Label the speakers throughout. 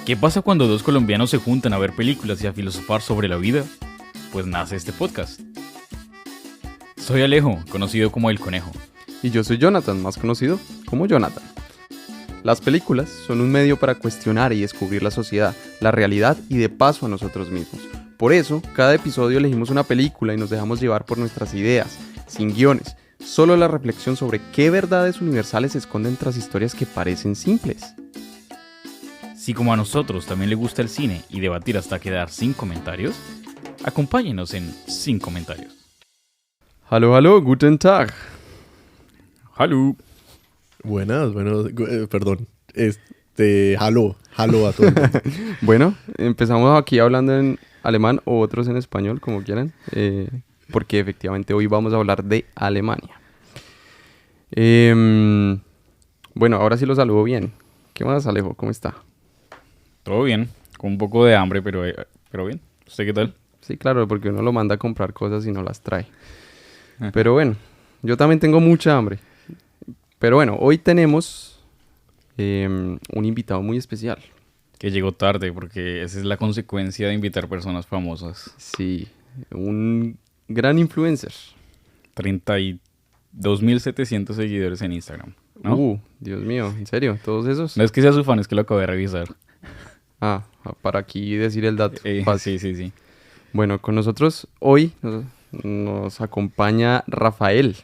Speaker 1: ¿Qué pasa cuando dos colombianos se juntan a ver películas y a filosofar sobre la vida? Pues nace este podcast. Soy Alejo, conocido como El Conejo.
Speaker 2: Y yo soy Jonathan, más conocido como Jonathan. Las películas son un medio para cuestionar y descubrir la sociedad, la realidad y de paso a nosotros mismos. Por eso, cada episodio elegimos una película y nos dejamos llevar por nuestras ideas, sin guiones, solo la reflexión sobre qué verdades universales se esconden tras historias que parecen simples.
Speaker 1: Si como a nosotros también le gusta el cine y debatir hasta quedar sin comentarios, acompáñenos en Sin Comentarios.
Speaker 2: Hallo, guten Tag.
Speaker 1: ¡Hallo!
Speaker 3: Buenas, perdón. Hallo a todo el mundo.
Speaker 2: Bueno, empezamos aquí hablando en alemán o otros en español, como quieran, porque efectivamente hoy vamos a hablar de Alemania. Bueno, ahora sí lo saludo bien. ¿Qué más, Alejo? ¿Cómo está?
Speaker 1: Todo bien, con un poco de hambre, pero bien. ¿Usted qué tal?
Speaker 2: Sí, claro, porque uno lo manda a comprar cosas y no las trae. Pero bueno, yo también tengo mucha hambre. Pero bueno, hoy tenemos un invitado muy especial.
Speaker 1: Que llegó tarde, porque esa es la consecuencia de invitar personas famosas.
Speaker 2: Sí, un gran influencer.
Speaker 1: 32.700 seguidores en Instagram, ¿no?
Speaker 2: Dios mío, ¿en serio? ¿Todos esos?
Speaker 1: No es que sea su fan, es que lo acabo de revisar.
Speaker 2: Para aquí decir el dato.
Speaker 1: Sí.
Speaker 2: Bueno, con nosotros hoy nos acompaña Rafael.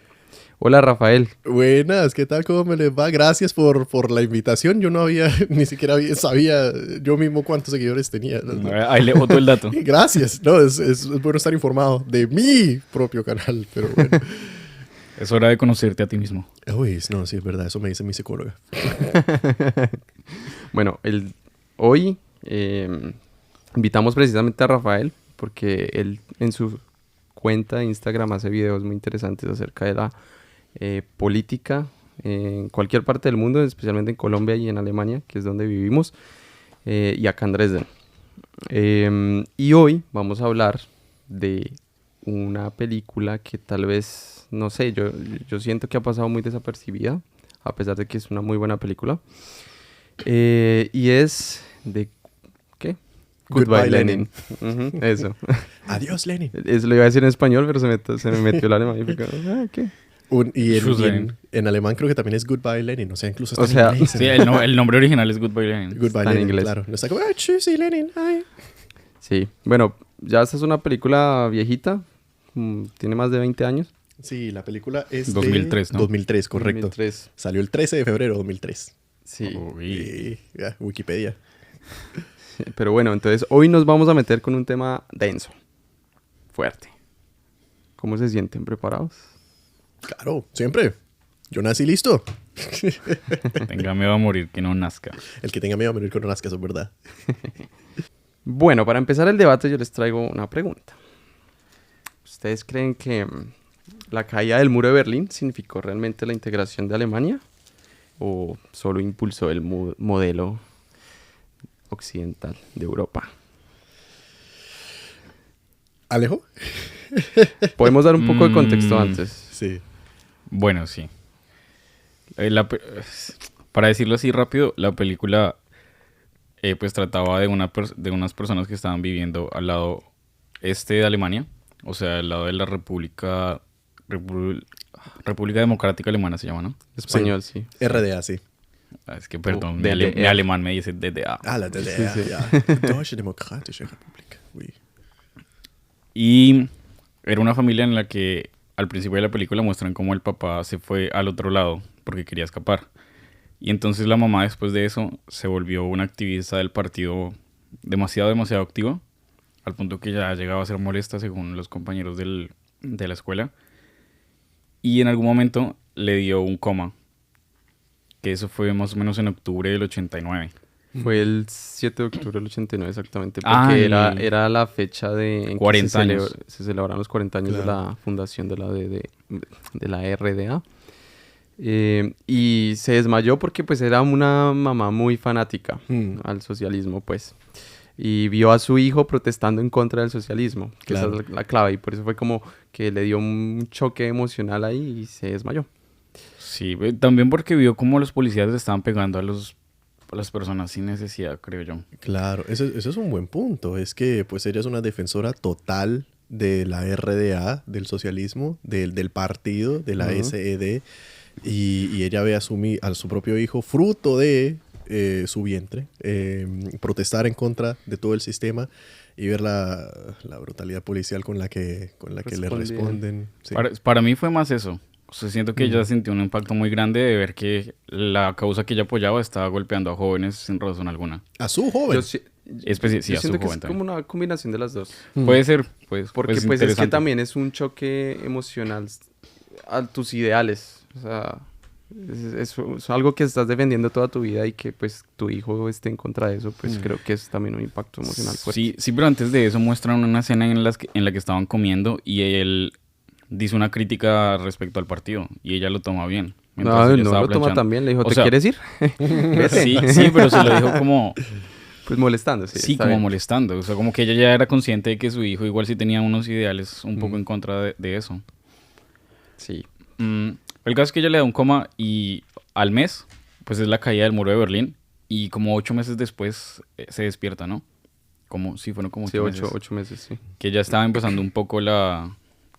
Speaker 2: Hola, Rafael.
Speaker 3: Buenas, ¿qué tal? ¿Cómo me les va? Gracias por la invitación. Yo no ni siquiera sabía yo mismo cuántos seguidores tenía.
Speaker 1: Ahí le boto el dato.
Speaker 3: Gracias. No, es bueno estar informado de mi propio canal, pero bueno.
Speaker 1: Es hora de conocerte a ti mismo.
Speaker 3: Uy, no, sí, es verdad. Eso me dice mi psicóloga.
Speaker 2: Bueno, hoy invitamos precisamente a Rafael porque él en su cuenta de Instagram hace videos muy interesantes acerca de la política en cualquier parte del mundo, especialmente en Colombia y en Alemania, que es donde vivimos, y acá en Dresden. Y hoy vamos a hablar de una película que tal vez, no sé, yo siento que ha pasado muy desapercibida, a pesar de que es una muy buena película. Y es de... ¿qué?
Speaker 3: Goodbye, Lenin.
Speaker 2: Eso.
Speaker 3: Adiós, Lenin.
Speaker 2: Eso lo iba a decir en español, pero se me metió el alemán y fue como, ¿qué?
Speaker 3: En alemán creo que también es Goodbye, Lenin. O sea, incluso está
Speaker 2: en
Speaker 3: inglés.
Speaker 1: Sí, el nombre original es Goodbye Lenin.
Speaker 3: Goodbye,
Speaker 2: está en
Speaker 3: Lenin,
Speaker 2: inglés.
Speaker 3: claro. No está como, tschüssi, Lenin. Ay.
Speaker 2: Sí, bueno, ya esta es una película viejita, tiene más de 20 años.
Speaker 3: Sí, la película es
Speaker 1: 2003,
Speaker 3: de...
Speaker 1: ¿no?
Speaker 3: 2003, correcto.
Speaker 2: 2003.
Speaker 3: Salió el 13 de febrero de 2003.
Speaker 2: Sí,
Speaker 3: Wikipedia.
Speaker 2: pero bueno, entonces hoy nos vamos a meter con un tema denso, fuerte. ¿Cómo se sienten? ¿Preparados?
Speaker 3: Claro, siempre. Yo nací listo.
Speaker 1: Tenga miedo a morir, que no nazca.
Speaker 3: El que tenga miedo a morir con nazca, eso es verdad.
Speaker 2: Bueno, para empezar el debate yo les traigo una pregunta. ¿Ustedes creen que la caída del muro de Berlín significó realmente la integración de Alemania? ¿O solo impulsó el modelo occidental de Europa?
Speaker 3: ¿Alejo?
Speaker 2: Podemos dar un poco de contexto antes.
Speaker 3: Sí.
Speaker 1: Bueno, sí. Para decirlo así rápido, la película pues trataba de unas personas que estaban viviendo al lado este de Alemania, o sea, al lado de la República Democrática Alemana se llama, ¿no?
Speaker 2: Español, sí.
Speaker 3: RDA, sí.
Speaker 1: Es que, perdón, mi
Speaker 2: DDR.
Speaker 1: alemán me dice DDA.
Speaker 3: La DDR,
Speaker 2: Sí.
Speaker 3: ja. Deutsche Demokratische Republik. Uy.
Speaker 1: Y era una familia en la que al principio de la película muestran cómo el papá se fue al otro lado porque quería escapar. Y entonces la mamá después de eso se volvió una activista del partido demasiado activa, al punto que ya llegaba a ser molesta según los compañeros de la escuela. Y en algún momento le dio un coma, que eso fue más o menos en octubre del 89.
Speaker 2: Fue el 7 de octubre del 89 exactamente, porque era la fecha en
Speaker 1: 40
Speaker 2: que
Speaker 1: años.
Speaker 2: se celebraron los 40 años de la fundación de la RDA. Y se desmayó porque pues era una mamá muy fanática al socialismo, pues. Y vio a su hijo protestando en contra del socialismo, que
Speaker 3: Claro.
Speaker 2: esa es la clave. Y por eso fue como que le dio un choque emocional ahí y se desmayó.
Speaker 1: Sí, también porque vio cómo los policías le estaban pegando a las personas sin necesidad, creo yo.
Speaker 3: Claro, ese es un buen punto. Es que pues ella es una defensora total de la RDA, del socialismo, del partido, de la SED, y ella ve a su propio hijo fruto de su vientre, protestar en contra de todo el sistema y ver la brutalidad policial con la que le responden. Sí.
Speaker 1: Para mí fue más eso. O sea, siento que ella sintió un impacto muy grande de ver que la causa que ella apoyaba estaba golpeando a jóvenes sin razón alguna.
Speaker 3: A su joven.
Speaker 2: Yo,
Speaker 1: Sí,
Speaker 2: yo
Speaker 1: a su
Speaker 2: siento que
Speaker 1: joven
Speaker 2: es
Speaker 1: también.
Speaker 2: como una combinación de las dos.
Speaker 1: Puede ser, pues.
Speaker 2: Porque pues es que
Speaker 1: interesante.
Speaker 2: también es un choque emocional a tus ideales. O sea, es algo que estás defendiendo toda tu vida y que pues tu hijo esté en contra de eso, pues creo que es también un impacto emocional fuerte.
Speaker 1: Sí, pero antes de eso muestran una escena en la que estaban comiendo y él dice una crítica respecto al partido y ella lo toma bien.
Speaker 2: No,
Speaker 1: ella
Speaker 2: no
Speaker 1: estaba
Speaker 2: lo toma
Speaker 1: planchando.
Speaker 2: tan bien. Le dijo,
Speaker 1: O
Speaker 2: ¿te
Speaker 1: sea,
Speaker 2: quieres ir?
Speaker 1: Sí, pero se lo dijo como...
Speaker 2: Pues molestando, sí.
Speaker 1: Sí,
Speaker 2: está
Speaker 1: como
Speaker 2: bien.
Speaker 1: molestando. O sea, como que ella ya era consciente de que su hijo igual sí tenía unos ideales un poco en contra de eso.
Speaker 2: Sí.
Speaker 1: El caso es que ella le da un coma y al mes, pues es la caída del muro de Berlín y como 8 meses después se despierta, ¿no? Fueron como
Speaker 2: Sí,
Speaker 1: 8 meses.
Speaker 2: 8 meses, sí.
Speaker 1: Que ya estaba empezando un poco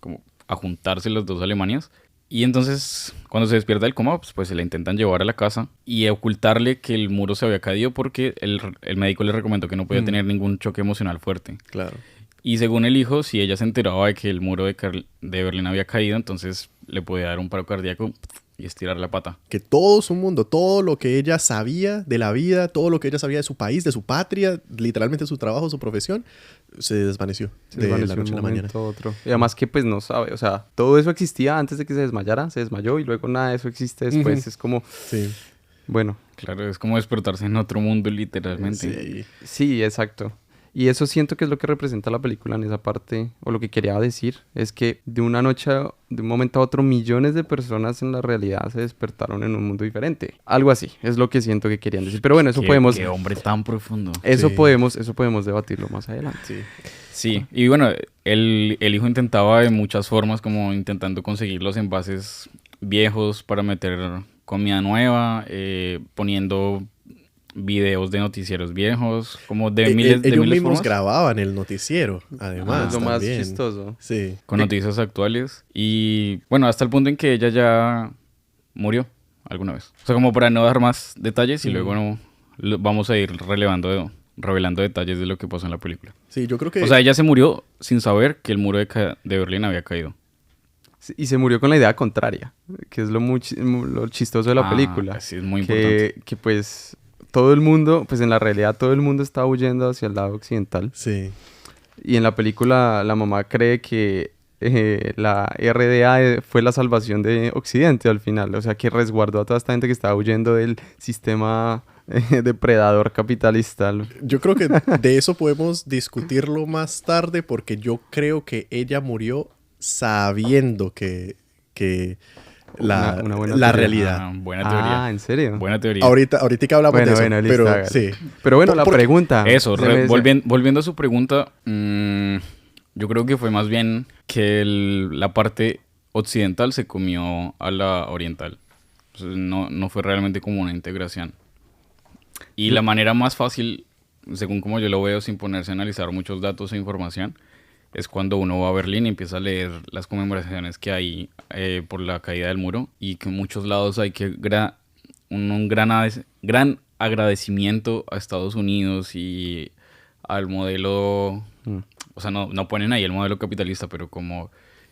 Speaker 1: como a juntarse las dos Alemanias. Y entonces, cuando se despierta del coma, pues se la intentan llevar a la casa y ocultarle que el muro se había caído porque el médico le recomendó que no podía tener ningún choque emocional fuerte.
Speaker 3: Claro.
Speaker 1: Y según el hijo, si ella se enteraba de que el muro de Berlín había caído, entonces le podía dar un paro cardíaco y estirar la pata.
Speaker 3: Que todo su mundo, todo lo que ella sabía de la vida, todo lo que ella sabía de su país, de su patria, literalmente su trabajo, su profesión, se desvaneció de la noche a la mañana.
Speaker 2: Otro. Y además que pues no sabe, o sea, todo eso existía antes de que se desmayara, se desmayó y luego nada de eso existe después. Es como,
Speaker 3: Sí.
Speaker 2: bueno.
Speaker 1: Claro, es como despertarse en otro mundo literalmente.
Speaker 3: Sí.
Speaker 2: Sí, exacto. Y eso siento que es lo que representa la película en esa parte, o lo que quería decir, es que de una noche, de un momento a otro, millones de personas en la realidad se despertaron en un mundo diferente. Algo así, es lo que siento que querían decir. Pero bueno, eso podemos...
Speaker 1: Qué hombre tan profundo.
Speaker 2: Eso
Speaker 3: Sí.
Speaker 2: podemos debatirlo más adelante.
Speaker 3: Sí.
Speaker 1: Sí, y bueno, el hijo intentaba de muchas formas, como intentando conseguir los envases viejos para meter comida nueva, poniendo videos de noticieros viejos, como de miles de
Speaker 3: Ellos
Speaker 1: miles
Speaker 3: mismos
Speaker 1: formas,
Speaker 3: grababan el noticiero, además.
Speaker 2: Es lo más
Speaker 3: también.
Speaker 2: chistoso.
Speaker 3: Sí.
Speaker 1: con noticias actuales. Y bueno, hasta el punto en que ella ya murió alguna vez. O sea, como para no dar más detalles y luego vamos a ir revelando detalles de lo que pasó en la película.
Speaker 3: Sí, yo creo que...
Speaker 1: O sea, ella se murió sin saber que el muro de Berlín había caído.
Speaker 2: Sí, y se murió con la idea contraria, que es lo chistoso de la película.
Speaker 1: Sí, es muy importante.
Speaker 2: Que pues todo el mundo, pues en la realidad todo el mundo está huyendo hacia el lado occidental.
Speaker 3: Sí.
Speaker 2: Y en la película la mamá cree que la RDA fue la salvación de Occidente al final. O sea, que resguardó a toda esta gente que estaba huyendo del sistema depredador capitalista.
Speaker 3: Yo creo que de eso podemos discutirlo más tarde porque yo creo que ella murió sabiendo que
Speaker 2: Una buena
Speaker 3: la
Speaker 2: teoría.
Speaker 3: realidad.
Speaker 1: Buena teoría.
Speaker 2: Ah, ¿en serio?
Speaker 1: Buena teoría.
Speaker 3: Ahorita que hablamos de eso,
Speaker 2: Bueno, listo,
Speaker 3: pero
Speaker 2: hágale.
Speaker 3: sí.
Speaker 2: Pero bueno, la
Speaker 3: Porque-
Speaker 2: pregunta.
Speaker 1: Eso,
Speaker 2: Se me-
Speaker 1: volviendo a su pregunta, yo creo que fue más bien que la parte occidental se comió a la oriental. O sea, no fue realmente como una integración. Y la manera más fácil, según como yo lo veo, sin ponerse a analizar muchos datos e información, es cuando uno va a Berlín y empieza a leer las conmemoraciones que hay por la caída del muro y que en muchos lados hay que un gran agradecimiento a Estados Unidos y al modelo, o sea, no ponen ahí el modelo capitalista, pero como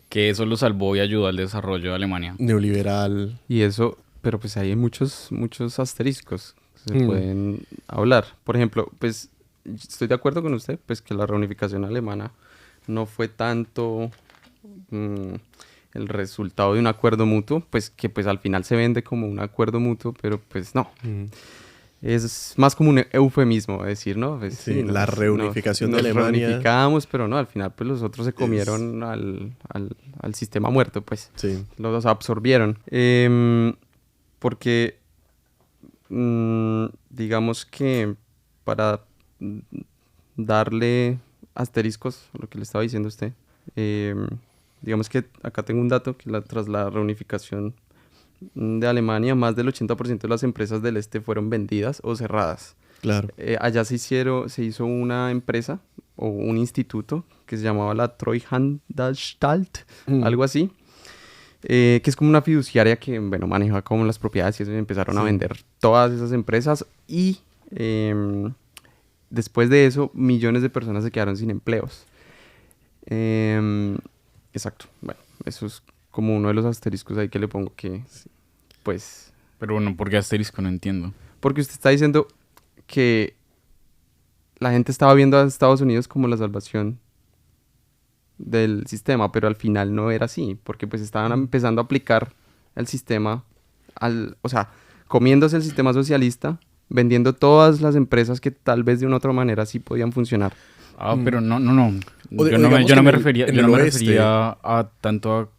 Speaker 1: que eso lo salvó y ayudó al desarrollo de Alemania.
Speaker 3: Neoliberal.
Speaker 2: Y eso, pero pues hay muchos asteriscos que se pueden hablar. Por ejemplo, pues estoy de acuerdo con usted, pues que la reunificación alemana no fue tanto el resultado de un acuerdo mutuo, pues que pues al final se vende como un acuerdo mutuo, pero pues no. Es más como un eufemismo decir, ¿no? Pues,
Speaker 3: Sí, la reunificación de
Speaker 2: nos
Speaker 3: Alemania.
Speaker 2: reunificamos, pero no, al final pues los otros se comieron al sistema muerto, pues.
Speaker 3: Sí.
Speaker 2: Los absorbieron. Porque digamos que para darle asteriscos a lo que le estaba diciendo usted, digamos que acá tengo un dato que tras la reunificación de Alemania, más del 80% de las empresas del este fueron vendidas o cerradas.
Speaker 3: Claro.
Speaker 2: Allá se hizo una empresa o un instituto que se llamaba la Treuhandanstalt, algo así, que es como una fiduciaria que, bueno, maneja como las propiedades y eso, y empezaron a vender todas esas empresas y después de eso millones de personas se quedaron sin empleos. Exacto, bueno, eso es como uno de los asteriscos ahí que le pongo que, pues...
Speaker 1: Pero bueno, ¿por qué asterisco? No entiendo.
Speaker 2: Porque usted está diciendo que la gente estaba viendo a Estados Unidos como la salvación del sistema, pero al final no era así, porque pues estaban empezando a aplicar el sistema, o sea, comiéndose el sistema socialista, vendiendo todas las empresas que tal vez de una u otra manera sí podían funcionar.
Speaker 1: Pero no.
Speaker 3: O
Speaker 1: Yo no me refería
Speaker 3: oeste.
Speaker 1: a tanto a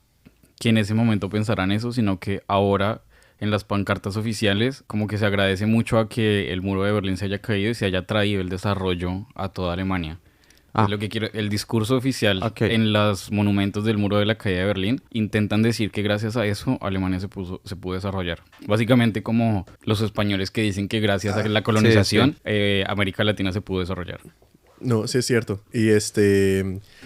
Speaker 1: que en ese momento pensaran eso, sino que ahora en las pancartas oficiales como que se agradece mucho a que el muro de Berlín se haya caído y se haya traído el desarrollo a toda Alemania. Es lo que quiero. El discurso oficial en los monumentos del muro de la caída de Berlín intentan decir que gracias a eso Alemania se pudo desarrollar. Básicamente como los españoles que dicen que gracias a la colonización América Latina se pudo desarrollar.
Speaker 3: No, sí es cierto. Y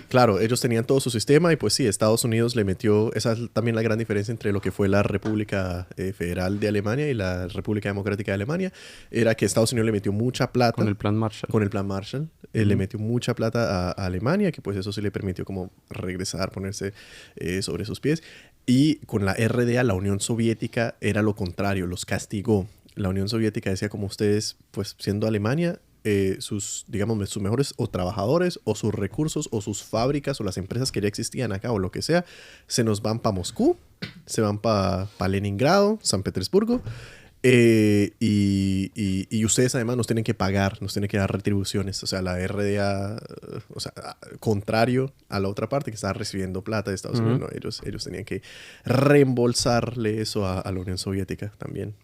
Speaker 3: claro, ellos tenían todo su sistema y pues sí, Estados Unidos le metió, esa es también la gran diferencia entre lo que fue la República Federal de Alemania y la República Democrática de Alemania, era que Estados Unidos le metió mucha plata.
Speaker 2: Con el Plan Marshall.
Speaker 3: Con el Plan Marshall. Le metió mucha plata a Alemania, que pues eso sí le permitió como regresar, ponerse sobre sus pies. Y con la RDA, la Unión Soviética, era lo contrario, los castigó. La Unión Soviética decía como ustedes, pues siendo Alemania, sus mejores o trabajadores o sus recursos o sus fábricas o las empresas que ya existían acá o lo que sea, se nos van para Moscú, se van para Leningrado, San Petersburgo, y ustedes además nos tienen que pagar, nos tienen que dar retribuciones. O sea, la RDA, o sea, contrario a la otra parte que estaba recibiendo plata de Estados Unidos, no, ellos tenían que reembolsarle eso a la Unión Soviética también.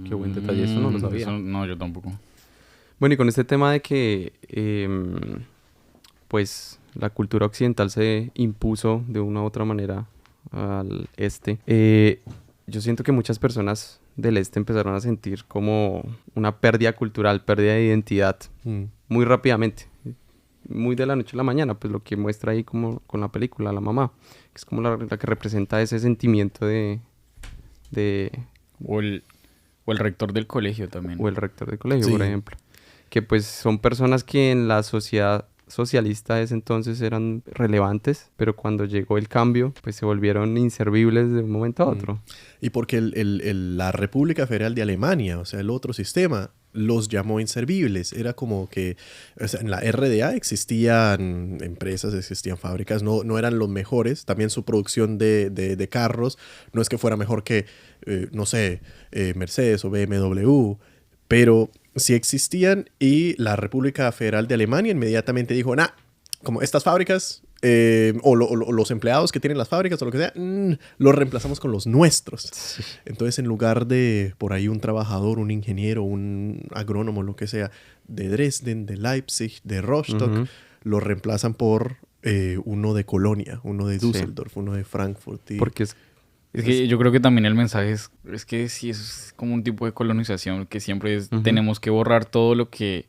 Speaker 2: Qué buen detalle, eso no lo sabía.
Speaker 1: No, yo tampoco.
Speaker 2: Bueno, y con este tema de que pues la cultura occidental se impuso de una u otra manera al este, yo siento que muchas personas del este empezaron a sentir como una pérdida cultural, pérdida de identidad muy rápidamente, muy de la noche a la mañana, pues lo que muestra ahí como con la película, la mamá, que es como la que representa ese sentimiento de...
Speaker 1: O el rector del colegio también.
Speaker 2: O el rector del colegio, por ejemplo. Que pues son personas que en la sociedad socialista de ese entonces eran relevantes, pero cuando llegó el cambio, pues se volvieron inservibles de un momento a otro.
Speaker 3: Y porque la República Federal de Alemania, o sea, el otro sistema, los llamó inservibles. Era como que, o sea, en la RDA existían empresas, existían fábricas, no eran los mejores. También su producción de carros no es que fuera mejor que, no sé, Mercedes o BMW, pero sí existían, y la República Federal de Alemania inmediatamente dijo, como estas fábricas o los empleados que tienen las fábricas o lo que sea, los reemplazamos con los nuestros. Sí. Entonces, en lugar de por ahí un trabajador, un ingeniero, un agrónomo, lo que sea, de Dresden, de Leipzig, de Rostock, lo reemplazan por uno de Colonia, uno de Düsseldorf, uno de Frankfurt.
Speaker 2: Porque
Speaker 1: es que yo creo que también el mensaje es que sí es como un tipo de colonización que siempre es, tenemos que borrar todo lo que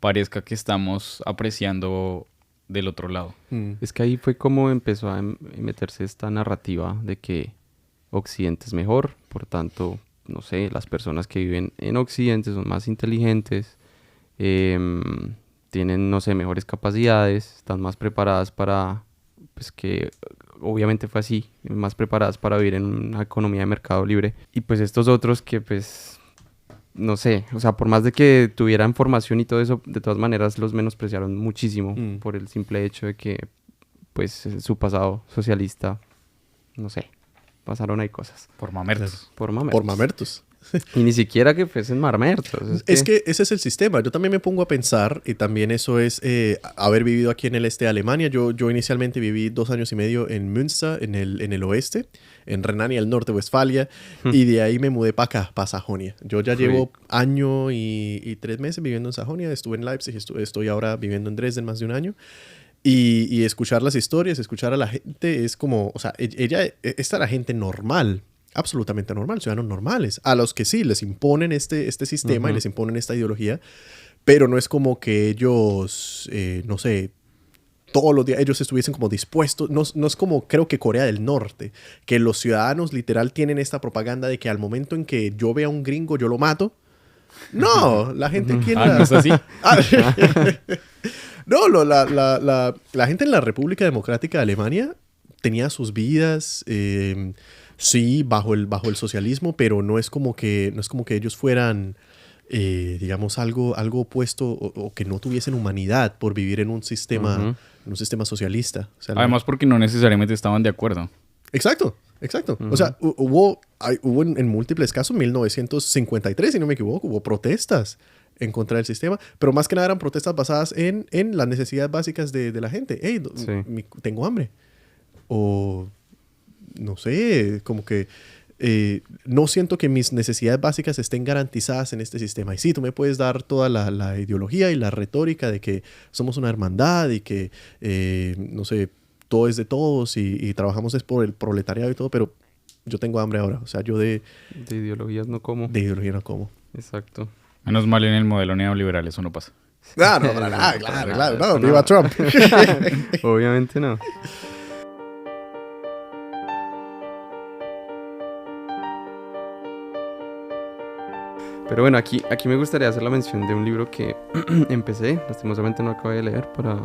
Speaker 1: parezca que estamos apreciando del otro lado.
Speaker 2: Es que ahí fue como empezó a meterse esta narrativa de que Occidente es mejor, por tanto, no sé, las personas que viven en Occidente son más inteligentes, tienen, no sé, mejores capacidades, están más preparadas para, pues que... Obviamente fue así, más preparadas para vivir en una economía de mercado libre. Y pues estos otros que pues, no sé, o sea, por más de que tuvieran formación y todo eso, de todas maneras los menospreciaron muchísimo por el simple hecho de que pues su pasado socialista, no sé, pasaron ahí cosas.
Speaker 1: Por mamertos.
Speaker 3: Por mamertos.
Speaker 2: Y ni siquiera que fuesen marmertos.
Speaker 3: Es que ese es el sistema. Yo también me pongo a pensar, y también eso es haber vivido aquí en el este de Alemania. Yo inicialmente viví 2 años y medio en Münster, en el oeste, en Renania del Norte, Westfalia, y de ahí me mudé para acá, para Sajonia. Yo ya llevo año y 3 meses viviendo en Sajonia. Estuve en Leipzig, estoy ahora viviendo en Dresden más de un año. Y escuchar las historias, escuchar a la gente, es como, o sea, esta era gente normal. absolutamente normal, ciudadanos normales, a los que sí les imponen este sistema y les imponen esta ideología, pero no es como que ellos, no sé, todos los días ellos estuviesen como dispuestos, no es como creo que Corea del Norte, que los ciudadanos literal tienen esta propaganda de que al momento en que yo vea a un gringo yo lo mato. No, la gente aquí en la...
Speaker 1: ¿no es así?
Speaker 3: No, la gente en la República Democrática de Alemania tenía sus vidas, sí, bajo el socialismo, pero no es como que ellos fueran, digamos, algo opuesto o que no tuviesen humanidad por vivir en un sistema socialista. O sea,
Speaker 1: Además, porque no necesariamente estaban de acuerdo.
Speaker 3: Exacto. O sea, hubo en múltiples casos, 1953, si no me equivoco, hubo protestas en contra del sistema, pero más que nada eran protestas basadas en las necesidades básicas de la gente. Hey, tengo hambre. O, no sé, como que no siento que mis necesidades básicas estén garantizadas en este sistema. Y sí, tú me puedes dar toda la ideología y la retórica de que somos una hermandad y que, no sé, todo es de todos y trabajamos es por el proletariado y todo, pero yo tengo hambre ahora. O sea, yo de
Speaker 2: ideologías no como.
Speaker 3: De ideología no como.
Speaker 2: Exacto.
Speaker 1: Menos mal en el modelo neoliberal, eso no pasa.
Speaker 3: No, para nada, claro. No, viva Trump.
Speaker 2: Obviamente no. Pero bueno, aquí me gustaría hacer la mención de un libro que empecé, lastimosamente no acabé de leer para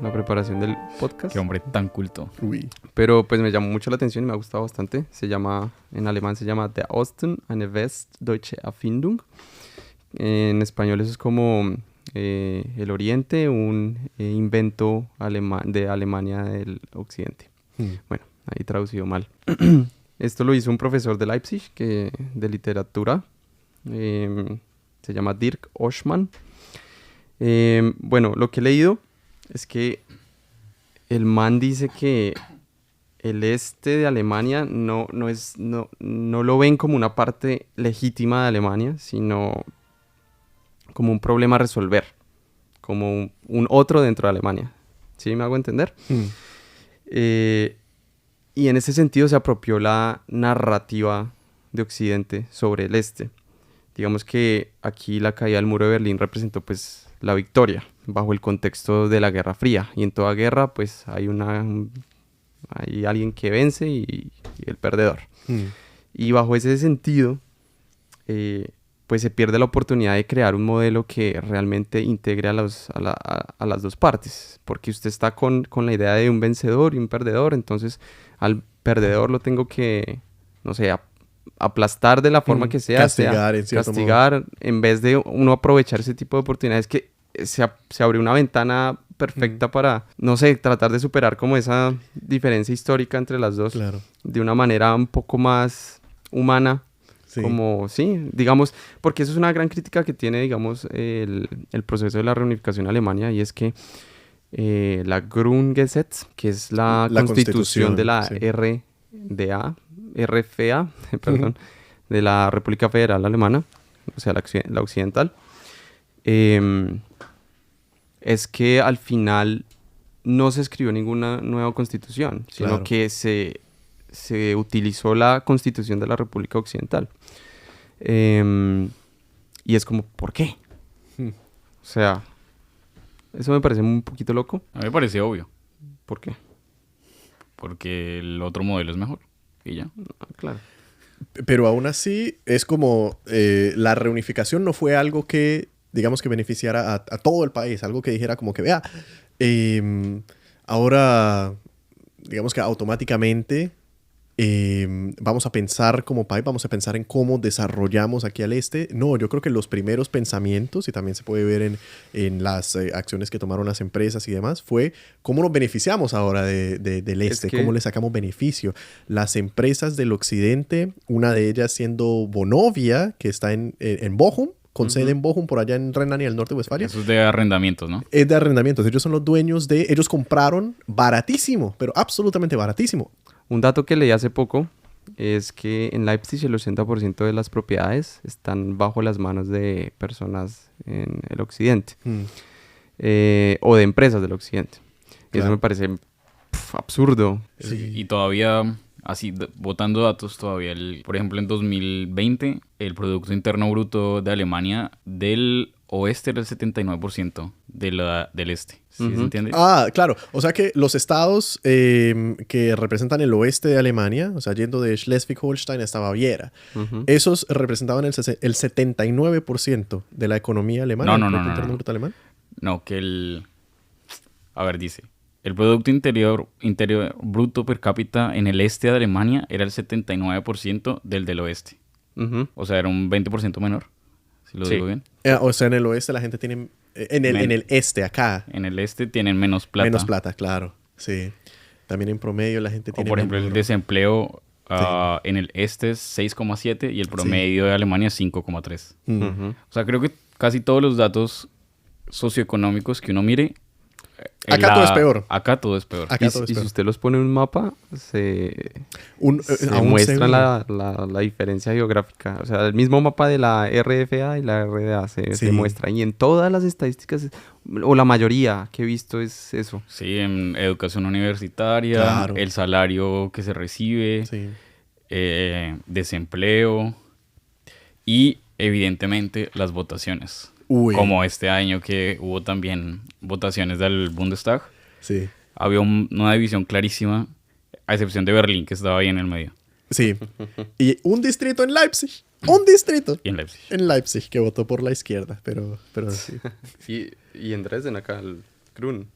Speaker 2: la preparación del podcast.
Speaker 1: Qué hombre tan culto.
Speaker 3: Uy.
Speaker 2: Pero pues me llamó mucho la atención y me ha gustado bastante. En alemán se llama Der Osten, eine westdeutsche Erfindung. En español eso es como el Oriente, un invento de Alemania del Occidente. Bueno, ahí traducido mal. Esto lo hizo un profesor de Leipzig de literatura. Se llama Dirk Oschmann. Bueno, lo que he leído es que el man dice que el este de Alemania no lo ven como una parte legítima de Alemania, sino como un problema a resolver, como un otro dentro de Alemania. ¿Sí me hago entender? Y en ese sentido se apropió la narrativa de Occidente sobre el este. Digamos que aquí la caída del muro de Berlín representó pues la victoria bajo el contexto de la Guerra Fría. Y en toda guerra pues hay alguien que vence y el perdedor. Y bajo ese sentido pues se pierde la oportunidad de crear un modelo que realmente integre a las dos partes. Porque usted está con la idea de un vencedor y un perdedor, entonces al perdedor lo tengo que, no sé, aplastar de la forma que sea, castigar en vez de uno aprovechar ese tipo de oportunidades que se abrió una ventana perfecta para, no sé, tratar de superar como esa diferencia histórica entre las dos de una manera un poco más humana. Como, sí, digamos, porque eso es una gran crítica que tiene, digamos, el proceso de la reunificación de Alemania, y es que la Grundgesetz, que es la constitución de la RFA, perdón, de la República Federal Alemana, o sea, la occidental, es que al final no se escribió ninguna nueva constitución, sino que se utilizó la constitución de la República Occidental. Y es como, ¿por qué? O sea, eso me parece un poquito loco.
Speaker 1: A mí me parece obvio.
Speaker 2: ¿Por qué?
Speaker 1: Porque el otro modelo es mejor. Y ya.
Speaker 2: Claro.
Speaker 3: Pero aún así, es como la reunificación no fue algo que, digamos, que beneficiara a todo el país. Algo que dijera como que, vea, ahora, digamos que automáticamente vamos a pensar como país, vamos a pensar en cómo desarrollamos aquí al este. No, yo creo que los primeros pensamientos, y también se puede ver en las acciones que tomaron las empresas y demás, fue cómo nos beneficiamos ahora del este, cómo le sacamos beneficio. Las empresas del occidente, una de ellas siendo Vonovia, que está en Bochum, con sede en Bochum, por allá en Renania del Norte-Westfalia.
Speaker 1: Eso es de arrendamientos, ¿no?
Speaker 3: Es de arrendamientos. Ellos son los dueños ellos compraron baratísimo, pero absolutamente baratísimo.
Speaker 2: Un dato que leí hace poco es que en Leipzig el 80% de las propiedades están bajo las manos de personas en el occidente. O de empresas del occidente. Claro. Eso me parece absurdo.
Speaker 1: Sí. Y todavía así, botando datos todavía, por ejemplo, en 2020, el Producto Interno Bruto de Alemania del oeste era el 79% del este. ¿Sí se entiende?
Speaker 3: Ah, claro. O sea que los estados que representan el oeste de Alemania, o sea, yendo de Schleswig-Holstein hasta Baviera, esos representaban el 79% de la economía alemana.
Speaker 1: No.
Speaker 3: Interno Bruto alemán.
Speaker 1: No, a ver, dice, el Producto Interior Bruto per cápita en el este de Alemania era el 79% del oeste. O sea, era un 20% menor, si lo digo bien.
Speaker 3: O sea, en el oeste la gente tiene... En el este, acá.
Speaker 1: En el este tienen menos plata.
Speaker 3: Menos plata, claro. Sí. También en promedio la gente tiene...
Speaker 1: O por ejemplo, el desempleo en el este es 6,7 y el promedio de Alemania es 5,3. O sea, creo que casi todos los datos socioeconómicos que uno mire...
Speaker 3: Acá todo es peor.
Speaker 1: Acá todo es peor.
Speaker 2: Y si usted los pone en un mapa, se
Speaker 3: aún
Speaker 2: muestra la diferencia geográfica. O sea, el mismo mapa de la RFA y la RDA se muestra. Y en todas las estadísticas, o la mayoría que he visto es eso.
Speaker 1: Sí, en educación universitaria, claro. El salario que se recibe, desempleo y evidentemente las votaciones. Como este año que hubo también votaciones del Bundestag.
Speaker 3: Sí.
Speaker 1: Había una división clarísima, a excepción de Berlín, que estaba ahí en el medio.
Speaker 3: Sí. Y un distrito en Leipzig. Un distrito.
Speaker 1: Y en Leipzig.
Speaker 3: En Leipzig, que votó por la izquierda, pero sí.
Speaker 2: y en Dresden, acá, el Grün.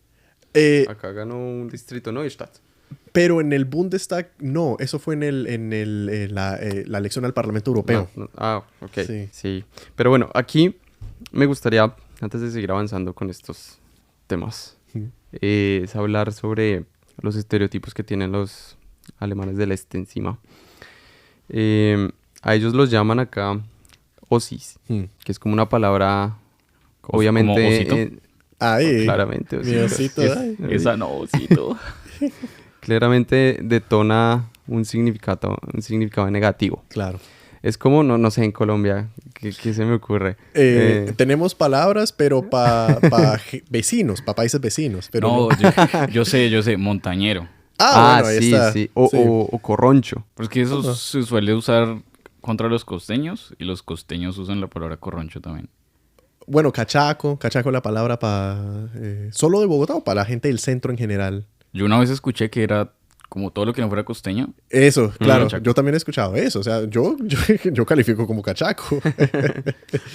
Speaker 2: Acá ganó un distrito Neustadt.
Speaker 3: Pero en el Bundestag, no. Eso fue en la elección al Parlamento Europeo.
Speaker 2: Ok. Sí. Pero bueno, aquí... Me gustaría, antes de seguir avanzando con estos temas, es hablar sobre los estereotipos que tienen los alemanes del este encima. A ellos los llaman acá Ossis, que es como una palabra, obviamente...
Speaker 1: ¿Como osito?
Speaker 3: Claramente, osito.
Speaker 1: Esa no, osito.
Speaker 2: Claramente detona un significado negativo.
Speaker 3: Claro.
Speaker 2: Es como, no sé, en Colombia, ¿qué se me ocurre?
Speaker 3: Tenemos palabras, pero para vecinos, para países vecinos. Pero
Speaker 1: no, yo sé, montañero.
Speaker 2: Bueno, ahí está. Sí. O corroncho.
Speaker 1: Porque eso se suele usar contra los costeños y los costeños usan la palabra corroncho también.
Speaker 3: Bueno, cachaco es la palabra para... ¿Solo de Bogotá o para la gente del centro en general?
Speaker 1: Yo una vez escuché que era... como todo lo que no fuera costeño.
Speaker 3: Eso, claro. Yo también he escuchado eso. O sea, yo califico como cachaco.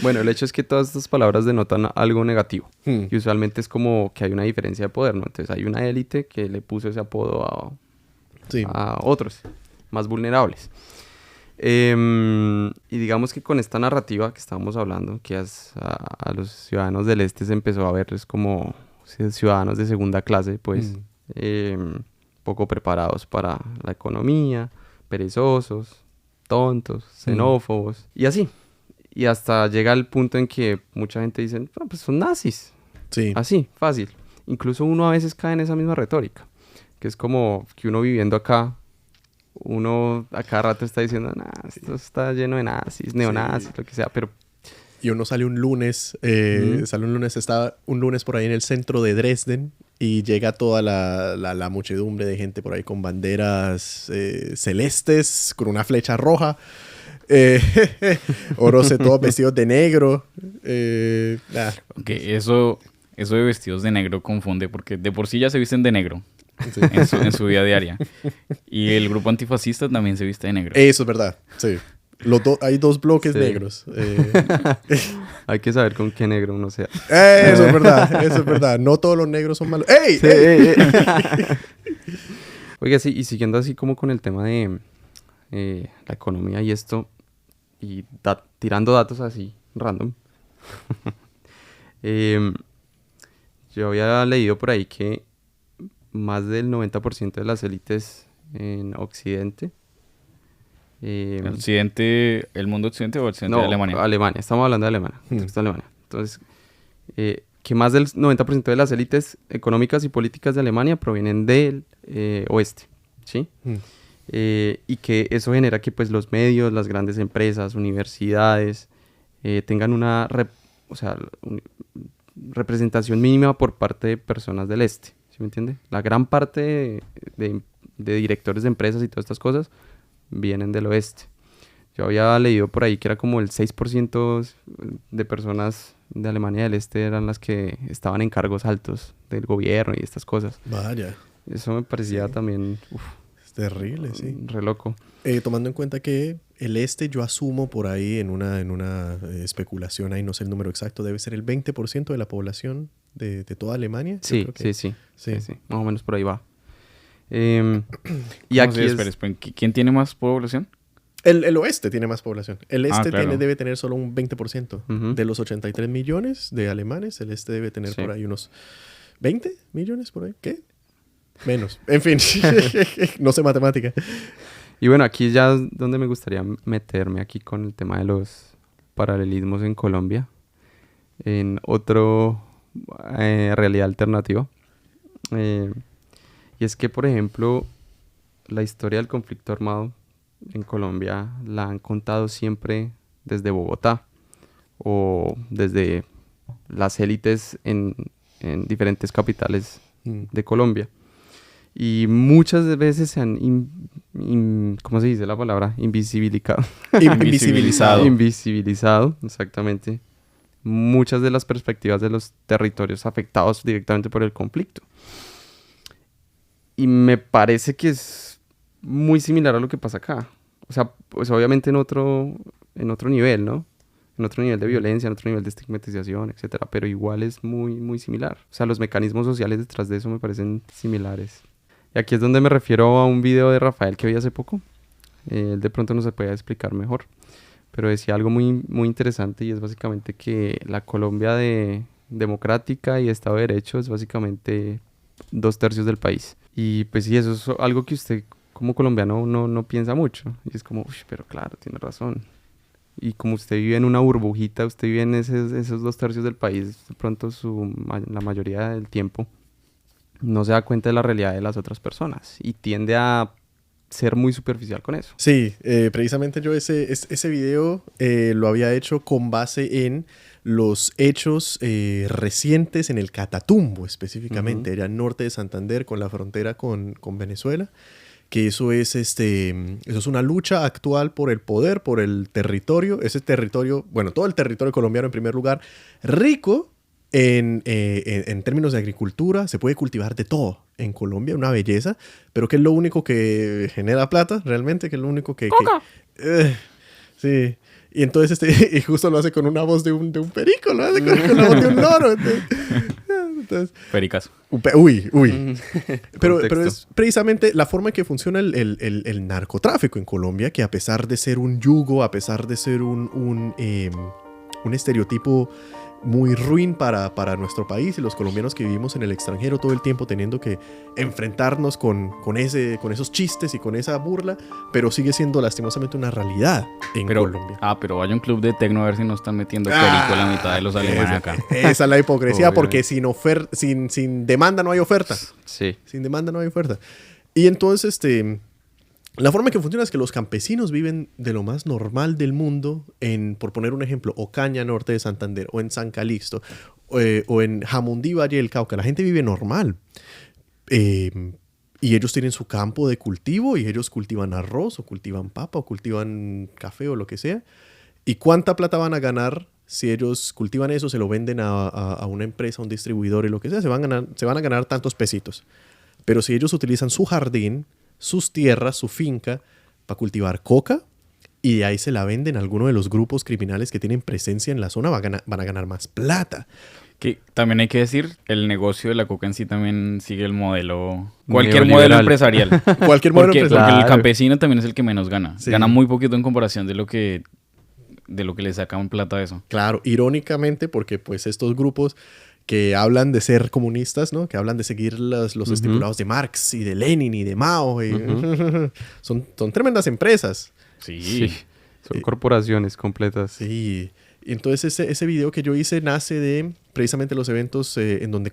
Speaker 2: Bueno, el hecho es que todas estas palabras denotan algo negativo. Y usualmente es como que hay una diferencia de poder, ¿no? Entonces hay una élite que le puso ese apodo a otros, más vulnerables. Y digamos que con esta narrativa que estábamos hablando, que a los ciudadanos del este se empezó a verles como ciudadanos de segunda clase, pues... poco preparados para la economía, perezosos, tontos, xenófobos, y así. Y hasta llega el punto en que mucha gente dice, pues son nazis.
Speaker 3: Sí.
Speaker 2: Así, fácil. Incluso uno a veces cae en esa misma retórica, que es como que uno viviendo acá, uno a cada rato está diciendo, esto está lleno de nazis, neonazis, lo que sea, pero...
Speaker 3: Y uno sale un lunes, está un lunes por ahí en el centro de Dresden y llega toda la muchedumbre de gente por ahí con banderas celestes, con una flecha roja. Oros todos vestidos de negro.
Speaker 1: Eso de vestidos de negro confunde porque de por sí ya se visten de negro. Sí. En su vida diaria. Y el grupo antifascista también se viste de negro.
Speaker 3: Eso es verdad, sí. Hay dos bloques negros.
Speaker 2: Hay que saber con qué negro uno sea.
Speaker 3: Eso es verdad. No todos los negros son malos. ¡Ey!
Speaker 2: Sí, Oiga, sí, y siguiendo así como con el tema de la economía y esto, y tirando datos así, random. Yo había leído por ahí que más del 90% de las élites en Occidente...
Speaker 1: ¿El mundo occidente o el occidente de Alemania?
Speaker 2: Alemania, estamos hablando de Alemania. Alemania. Entonces, que más del 90% de las élites económicas y políticas de Alemania provienen del oeste, ¿sí? Y que eso genera que pues los medios, las grandes empresas, universidades, tengan una representación mínima por parte de personas del este, ¿sí me entiende? La gran parte de de directores de empresas y todas estas cosas vienen del oeste. Yo había leído por ahí que era como el 6% de personas de Alemania del Este eran las que estaban en cargos altos del gobierno y estas cosas.
Speaker 3: Vaya.
Speaker 2: Eso me parecía también
Speaker 3: Es terrible, sí.
Speaker 2: re loco.
Speaker 3: Tomando en cuenta que el este, yo asumo por ahí en una especulación, ahí no sé el número exacto, debe ser el 20% de la población de toda Alemania.
Speaker 2: Sí, sí. Más o menos por ahí va. Y
Speaker 1: ¿Cómo
Speaker 2: aquí
Speaker 1: se espera? ¿Quién tiene más población?
Speaker 3: El oeste tiene más población. El este
Speaker 1: claro.
Speaker 3: debe tener solo un 20%. De los 83 millones de alemanes, el este debe tener por ahí unos 20 millones por ahí. ¿Qué? Menos. En fin, no sé matemática.
Speaker 2: Y bueno, aquí ya es donde me gustaría meterme aquí con el tema de los paralelismos en Colombia. En otro realidad alternativa. Y es que, por ejemplo, la historia del conflicto armado en Colombia la han contado siempre desde Bogotá o desde las élites en diferentes capitales de Colombia. Y muchas veces se han, ¿cómo se dice la palabra? Invisibilizado. Invisibilizado, exactamente. Muchas de las perspectivas de los territorios afectados directamente por el conflicto. Y me parece que es muy similar a lo que pasa acá. O sea, pues obviamente en otro nivel, ¿no? En otro nivel de violencia, en otro nivel de estigmatización, etcétera. Pero igual es muy, muy similar. O sea, los mecanismos sociales detrás de eso me parecen similares. Y aquí es donde me refiero a un video de Rafael que vi hace poco. Él de pronto nos puede explicar mejor. Pero decía algo muy, muy interesante y es básicamente que la Colombia democrática y Estado de Derecho es básicamente 2/3 del país. Y pues sí, eso es algo que usted como colombiano no piensa mucho. Y es como, uy, pero claro, tiene razón. Y como usted vive en una burbujita, usted vive en esos 2/3 del país, de pronto la mayoría del tiempo no se da cuenta de la realidad de las otras personas y tiende a ser muy superficial con eso.
Speaker 3: Sí, precisamente yo ese video lo había hecho con base en los hechos recientes en el Catatumbo específicamente, era el norte de Santander con la frontera con Venezuela, que eso es una lucha actual por el poder, por el territorio, ese territorio, bueno, todo el territorio colombiano en primer lugar, rico en términos de agricultura, se puede cultivar de todo en Colombia, una belleza, pero que es lo único que genera plata, realmente, que es lo único que... sí. Y entonces y justo lo hace con una voz de un perico, lo hace con la voz de un loro. Entonces,
Speaker 1: Pericazo.
Speaker 3: Uy. pero es precisamente la forma en que funciona el narcotráfico en Colombia, que a pesar de ser un yugo, a pesar de ser un estereotipo muy ruin para nuestro país y los colombianos que vivimos en el extranjero todo el tiempo teniendo que enfrentarnos con esos chistes y con esa burla, pero sigue siendo lastimosamente una realidad en Colombia.
Speaker 1: Pero vaya a un club de tecno a ver si no están metiendo perico a la mitad de los alemanes acá.
Speaker 3: Esa es la hipocresía, porque sin demanda no hay oferta.
Speaker 2: Sí.
Speaker 3: Sin demanda no hay oferta. Y entonces, la forma en que funciona es que los campesinos viven de lo más normal del mundo por poner un ejemplo, Ocaña, norte de Santander, o en San Calixto, o en Jamundí, Valle del Cauca. La gente vive normal. Y ellos tienen su campo de cultivo y ellos cultivan arroz, o cultivan papa, o cultivan café, o lo que sea. ¿Y cuánta plata van a ganar si ellos cultivan eso, se lo venden a una empresa, a un distribuidor y lo que sea? Se van a ganar tantos pesitos. Pero si ellos utilizan su jardín, sus tierras, su finca, para cultivar coca, y de ahí se la venden a alguno de los grupos criminales que tienen presencia en la zona, van a ganar más plata.
Speaker 1: Que también hay que decir, el negocio de la coca en sí también sigue el modelo... Cualquier modelo empresarial.
Speaker 3: Cualquier modelo empresarial.
Speaker 1: Porque el campesino también es el que menos gana.
Speaker 3: Sí.
Speaker 1: Gana muy poquito en comparación de lo que le sacan plata a eso.
Speaker 3: Claro, irónicamente, porque pues estos grupos que hablan de ser comunistas, ¿no? Que hablan de seguir los estipulados de Marx y de Lenin y de Mao. Son tremendas empresas.
Speaker 1: Sí.
Speaker 2: Son corporaciones completas.
Speaker 3: Sí. Y entonces ese video que yo hice nace de precisamente los eventos en donde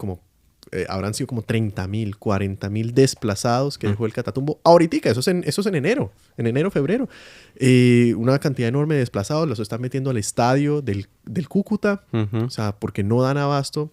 Speaker 3: habrán sido como 30,000, 40,000 desplazados que dejó el Catatumbo. Ahorita, eso es en enero, febrero. Una cantidad enorme de desplazados los están metiendo al estadio del Cúcuta, o sea, porque no dan abasto.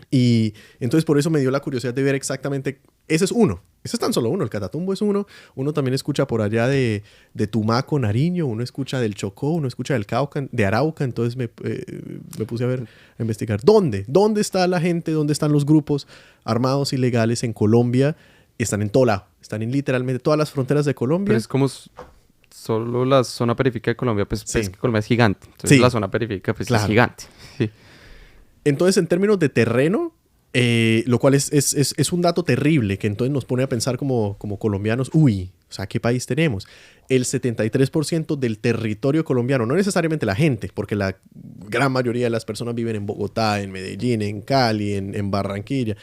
Speaker 3: Y entonces por eso me dio la curiosidad de ver exactamente Ese es uno. Ese es tan solo uno. El Catatumbo es uno. Uno también escucha por allá de Tumaco, Nariño. Uno escucha del Chocó. Uno escucha del Cauca, de Arauca. Entonces me puse a investigar. ¿Dónde? ¿Dónde está la gente? ¿Dónde están los grupos armados ilegales en Colombia? Están en todo lado. Están en literalmente todas las fronteras de Colombia.
Speaker 2: Pero es como solo la zona periférica de Colombia, pues,
Speaker 3: Sí.
Speaker 2: pues que Colombia es gigante. Entonces
Speaker 3: Sí.
Speaker 2: la zona periférica pues
Speaker 3: Claro.
Speaker 2: es gigante. Sí.
Speaker 3: Entonces, en términos de terreno, lo cual es un dato terrible que entonces nos pone a pensar como colombianos, uy, o sea, ¿qué país tenemos? El 73% del territorio colombiano, no necesariamente la gente, porque la gran mayoría de las personas viven en Bogotá, en Medellín, en Cali, en Barranquilla,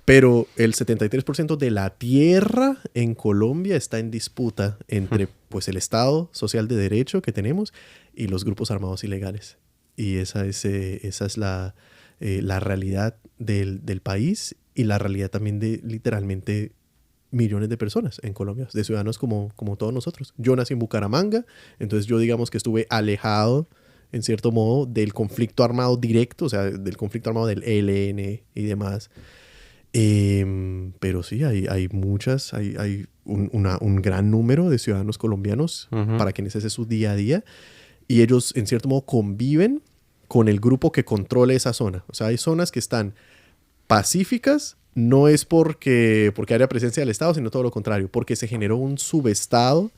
Speaker 3: pero el 73% de la tierra en Colombia está en disputa entre pues, el Estado social de derecho que tenemos y los grupos armados ilegales. Y esa es la realidad del país y la realidad también de literalmente millones de personas en Colombia, de ciudadanos como todos nosotros. Yo nací en Bucaramanga, entonces yo digamos que estuve alejado en cierto modo del conflicto armado directo, o sea, del conflicto armado del ELN y demás. Pero sí, hay un gran número de ciudadanos colombianos para quienes ese es su día a día y ellos en cierto modo conviven con el grupo que controle esa zona. O sea, hay zonas que están pacíficas, no es porque haya presencia del Estado, sino todo lo contrario, porque se generó un subestado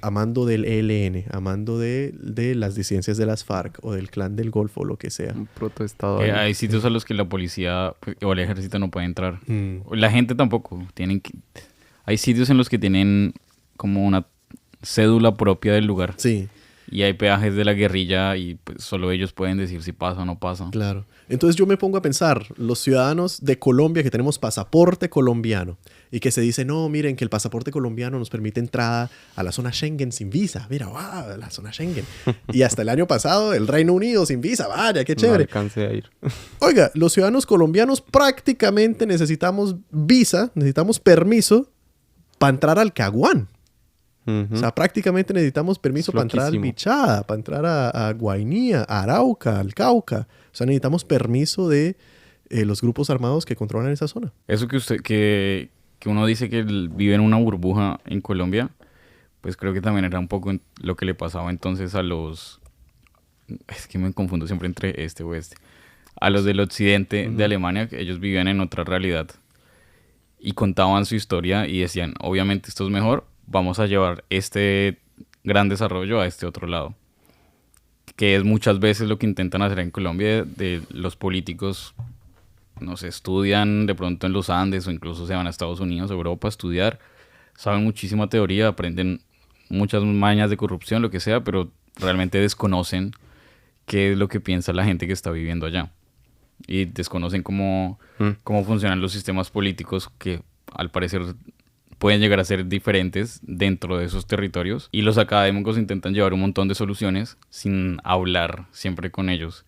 Speaker 3: a mando del ELN, a mando de las disidencias de las FARC o del Clan del Golfo o lo que sea.
Speaker 2: Un protoestado. ahí.
Speaker 1: Hay sitios a los que la policía pues, o el ejército no puede entrar.
Speaker 3: Mm.
Speaker 1: La gente tampoco. Hay sitios en los que tienen como una cédula propia del lugar.
Speaker 3: Sí,
Speaker 1: Y hay peajes de la guerrilla y pues, solo ellos pueden decir si pasa o no pasa.
Speaker 3: claro. Entonces yo me pongo a pensar, los ciudadanos de Colombia que tenemos pasaporte colombiano y que se dice, no, miren que el pasaporte colombiano nos permite entrada a la zona Schengen sin visa. Mira, wow, la zona Schengen. Y hasta el año pasado el Reino Unido sin visa. Vaya, qué
Speaker 2: No
Speaker 3: chévere.
Speaker 2: alcancé a ir.
Speaker 3: Oiga, los ciudadanos colombianos prácticamente necesitamos visa, necesitamos permiso para entrar al Caguán.
Speaker 2: Ujú.
Speaker 3: O sea, prácticamente necesitamos permiso
Speaker 2: Es
Speaker 3: para entrar al
Speaker 2: loquísimo.
Speaker 3: Bichada, para entrar a Guainía, a Arauca, al Cauca. O sea, necesitamos permiso de los grupos armados que controlan esa zona.
Speaker 1: Eso que uno dice que vive en una burbuja en Colombia, pues creo que también era un poco lo que le pasaba entonces a los... Es que me confundo siempre entre este o este. A los del occidente de Alemania, que ellos vivían en otra realidad. Y contaban su historia y decían, obviamente esto es mejor, vamos a llevar este gran desarrollo a este otro lado. Que es muchas veces lo que intentan hacer en Colombia de los políticos, no sé, estudian de pronto en los Andes o incluso se van a Estados Unidos, Europa a estudiar, saben muchísima teoría, aprenden muchas mañas de corrupción, lo que sea, pero realmente desconocen qué es lo que piensa la gente que está viviendo allá. Y desconocen cómo funcionan los sistemas políticos que al parecer pueden llegar a ser diferentes dentro de esos territorios. Y los académicos intentan llevar un montón de soluciones sin hablar siempre con ellos.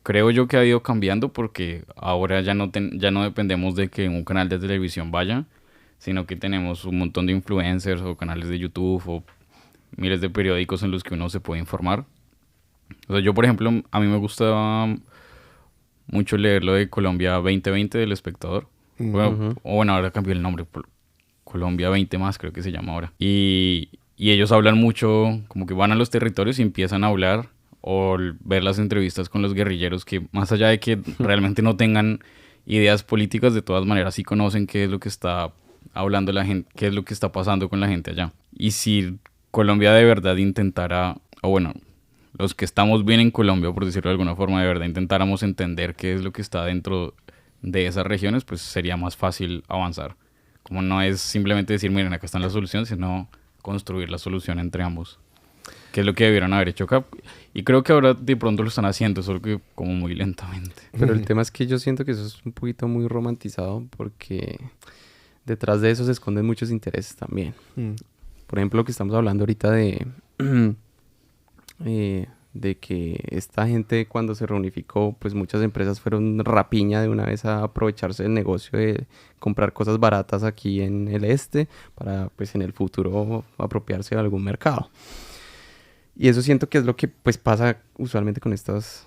Speaker 1: Creo yo que ha ido cambiando porque ahora ya no dependemos de que un canal de televisión vaya, sino que tenemos un montón de influencers o canales de YouTube o miles de periódicos en los que uno se puede informar. O sea, yo, por ejemplo, a mí me gusta mucho leer lo de Colombia 2020 del Espectador. Bueno, ahora cambió el nombre. Colombia 20 más creo que se llama ahora. Y ellos hablan mucho, como que van a los territorios y empiezan a hablar o ver las entrevistas con los guerrilleros que más allá de que realmente no tengan ideas políticas, de todas maneras sí conocen qué es lo que está hablando la gente, qué es lo que está pasando con la gente allá. Y si Colombia de verdad intentara, o bueno, los que estamos bien en Colombia, por decirlo de alguna forma, de verdad intentáramos entender qué es lo que está dentro de esas regiones, pues sería más fácil avanzar. Como no es simplemente decir, miren, acá están las soluciones, sino construir la solución entre ambos. Que es lo que debieron haber hecho acá. Y creo que ahora de pronto lo están haciendo, solo que como muy lentamente.
Speaker 2: Pero el tema es que yo siento que eso es un poquito muy romantizado porque detrás de eso se esconden muchos intereses también. Por ejemplo, lo que estamos hablando ahorita de que esta gente cuando se reunificó, pues muchas empresas fueron rapiña de una vez a aprovecharse del negocio de comprar cosas baratas aquí en el este para pues en el futuro apropiarse de algún mercado. Y eso siento que es lo que pues pasa usualmente con estas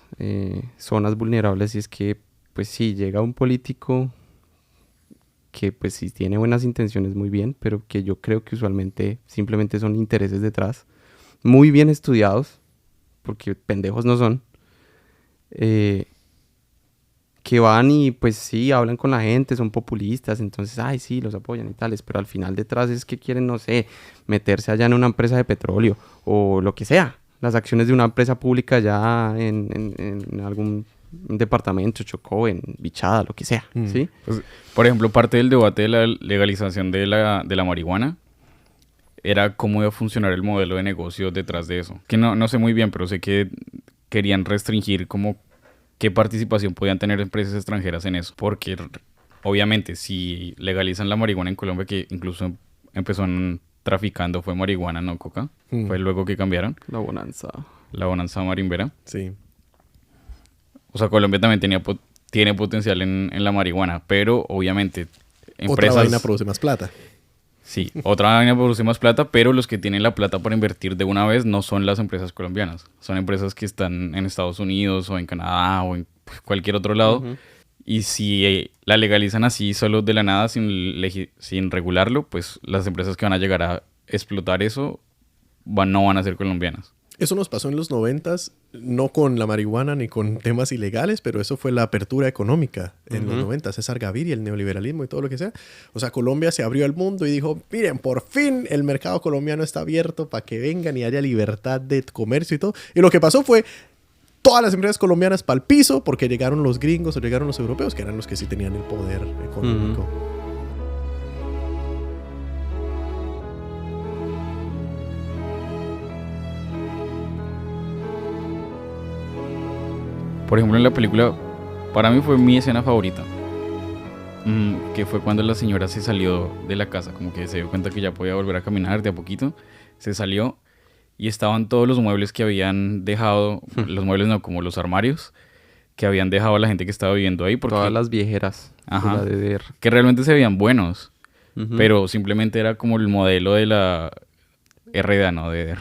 Speaker 2: zonas vulnerables y es que pues sí, llega un político que pues sí tiene buenas intenciones muy bien, pero que yo creo que usualmente simplemente son intereses detrás, muy bien estudiados, porque pendejos no son, que van y pues sí, hablan con la gente, son populistas, entonces, ay, sí, los apoyan y tales, pero al final detrás es que quieren, no sé, meterse allá en una empresa de petróleo o lo que sea, las acciones de una empresa pública ya en algún departamento, Chocó, en Bichada, lo que sea, ¿sí?
Speaker 1: Pues, por ejemplo, parte del debate de la legalización de la marihuana era cómo iba a funcionar el modelo de negocio detrás de eso. Que no sé muy bien, pero sé que querían restringir como qué participación podían tener empresas extranjeras en eso. Porque obviamente si legalizan la marihuana en Colombia, que incluso empezó traficando, fue marihuana, no coca. Fue luego que cambiaron.
Speaker 2: La bonanza.
Speaker 1: La bonanza marimbera.
Speaker 3: Sí.
Speaker 1: O sea, Colombia también tiene potencial en la marihuana, pero obviamente empresas...
Speaker 3: Otra vaina produce más plata.
Speaker 1: Sí, otra vaina produce más plata, pero los que tienen la plata para invertir de una vez no son las empresas colombianas. Son empresas que están en Estados Unidos o en Canadá o en cualquier otro lado. Y si la legalizan así solo de la nada, sin regularlo, pues las empresas que van a llegar a explotar eso no van a ser colombianas.
Speaker 3: Eso nos pasó en los 90s, no con la marihuana ni con temas ilegales, pero eso fue la apertura económica en los 90s. César Gaviria, el neoliberalismo y todo lo que sea. O sea, Colombia se abrió al mundo y dijo, miren, por fin el mercado colombiano está abierto para que vengan y haya libertad de comercio y todo. Y lo que pasó fue todas las empresas colombianas para el piso porque llegaron los gringos o llegaron los europeos, que eran los que sí tenían el poder económico.
Speaker 1: Por ejemplo, en la película, para mí fue mi escena favorita. Que fue cuando la señora se salió de la casa, como que se dio cuenta que ya podía volver a caminar de a poquito. Se salió y estaban todos los muebles que habían dejado, los muebles no, como los armarios, que habían dejado a la gente que estaba viviendo ahí. Porque,
Speaker 2: todas las viejeras.
Speaker 1: Ajá,
Speaker 2: de la DDR.
Speaker 1: que realmente se veían buenos, pero simplemente era como el modelo de la RDA, no DDR.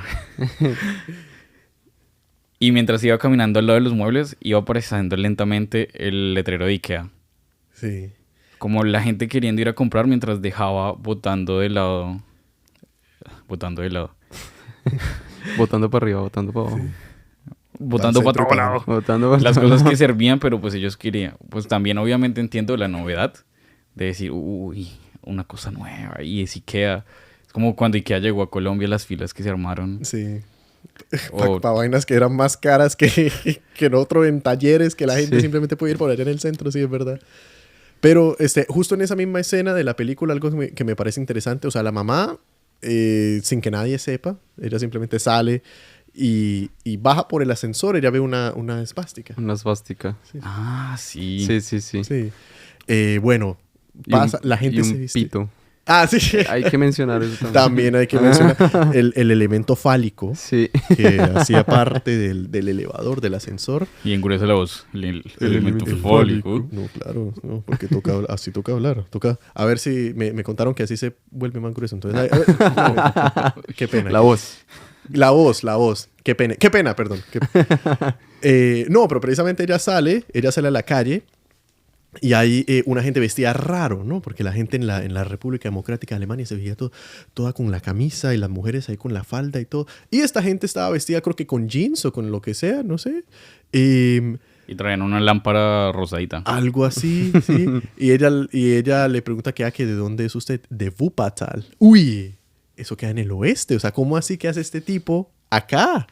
Speaker 1: Y mientras iba caminando al lado de los muebles, iba apareciendo lentamente el letrero de IKEA.
Speaker 3: Sí.
Speaker 1: Como la gente queriendo ir a comprar mientras dejaba botando de lado. Botando de lado.
Speaker 2: Botando para arriba, botando para abajo.
Speaker 1: Botando para otro lado.
Speaker 2: Botando para
Speaker 1: Las cosas que servían, pero pues ellos querían. Pues también obviamente entiendo la novedad de decir, uy, una cosa nueva. Y es IKEA. Es como cuando IKEA llegó a Colombia, las filas que se armaron.
Speaker 3: Sí. Para vainas que eran más caras que en talleres, que la gente simplemente puede ir por allá en el centro, sí, es verdad. Pero justo en esa misma escena de la película, algo que me parece interesante, o sea, la mamá, sin que nadie sepa, ella simplemente sale y baja por el ascensor, ella ve una esvástica.
Speaker 2: Una esvástica.
Speaker 3: Sí.
Speaker 1: Ah, sí.
Speaker 3: Sí. Bueno, pasa, la gente se viste.
Speaker 2: Pito.
Speaker 3: Ah, sí.
Speaker 2: Hay que mencionar eso también.
Speaker 3: También hay que mencionar el elemento fálico que hacía parte del elevador, del ascensor.
Speaker 1: Y engurece la voz. El elemento fálico.
Speaker 3: No, claro, no, porque así toca hablar. A ver si me contaron que así se vuelve más grueso. Entonces, qué pena.
Speaker 2: La voz.
Speaker 3: La voz. Qué pena, perdón. No, pero precisamente ella sale a la calle. Y hay una gente vestida raro, ¿no? Porque la gente en la República Democrática de Alemania se veía toda con la camisa y las mujeres ahí con la falda y todo. Y esta gente estaba vestida creo que con jeans o con lo que sea, no sé.
Speaker 1: Y traían una lámpara rosadita.
Speaker 3: Algo así, sí. y ella le pregunta que de dónde es usted. De Wuppertal. Uy, eso queda en el oeste. O sea, ¿cómo así que hace este tipo acá?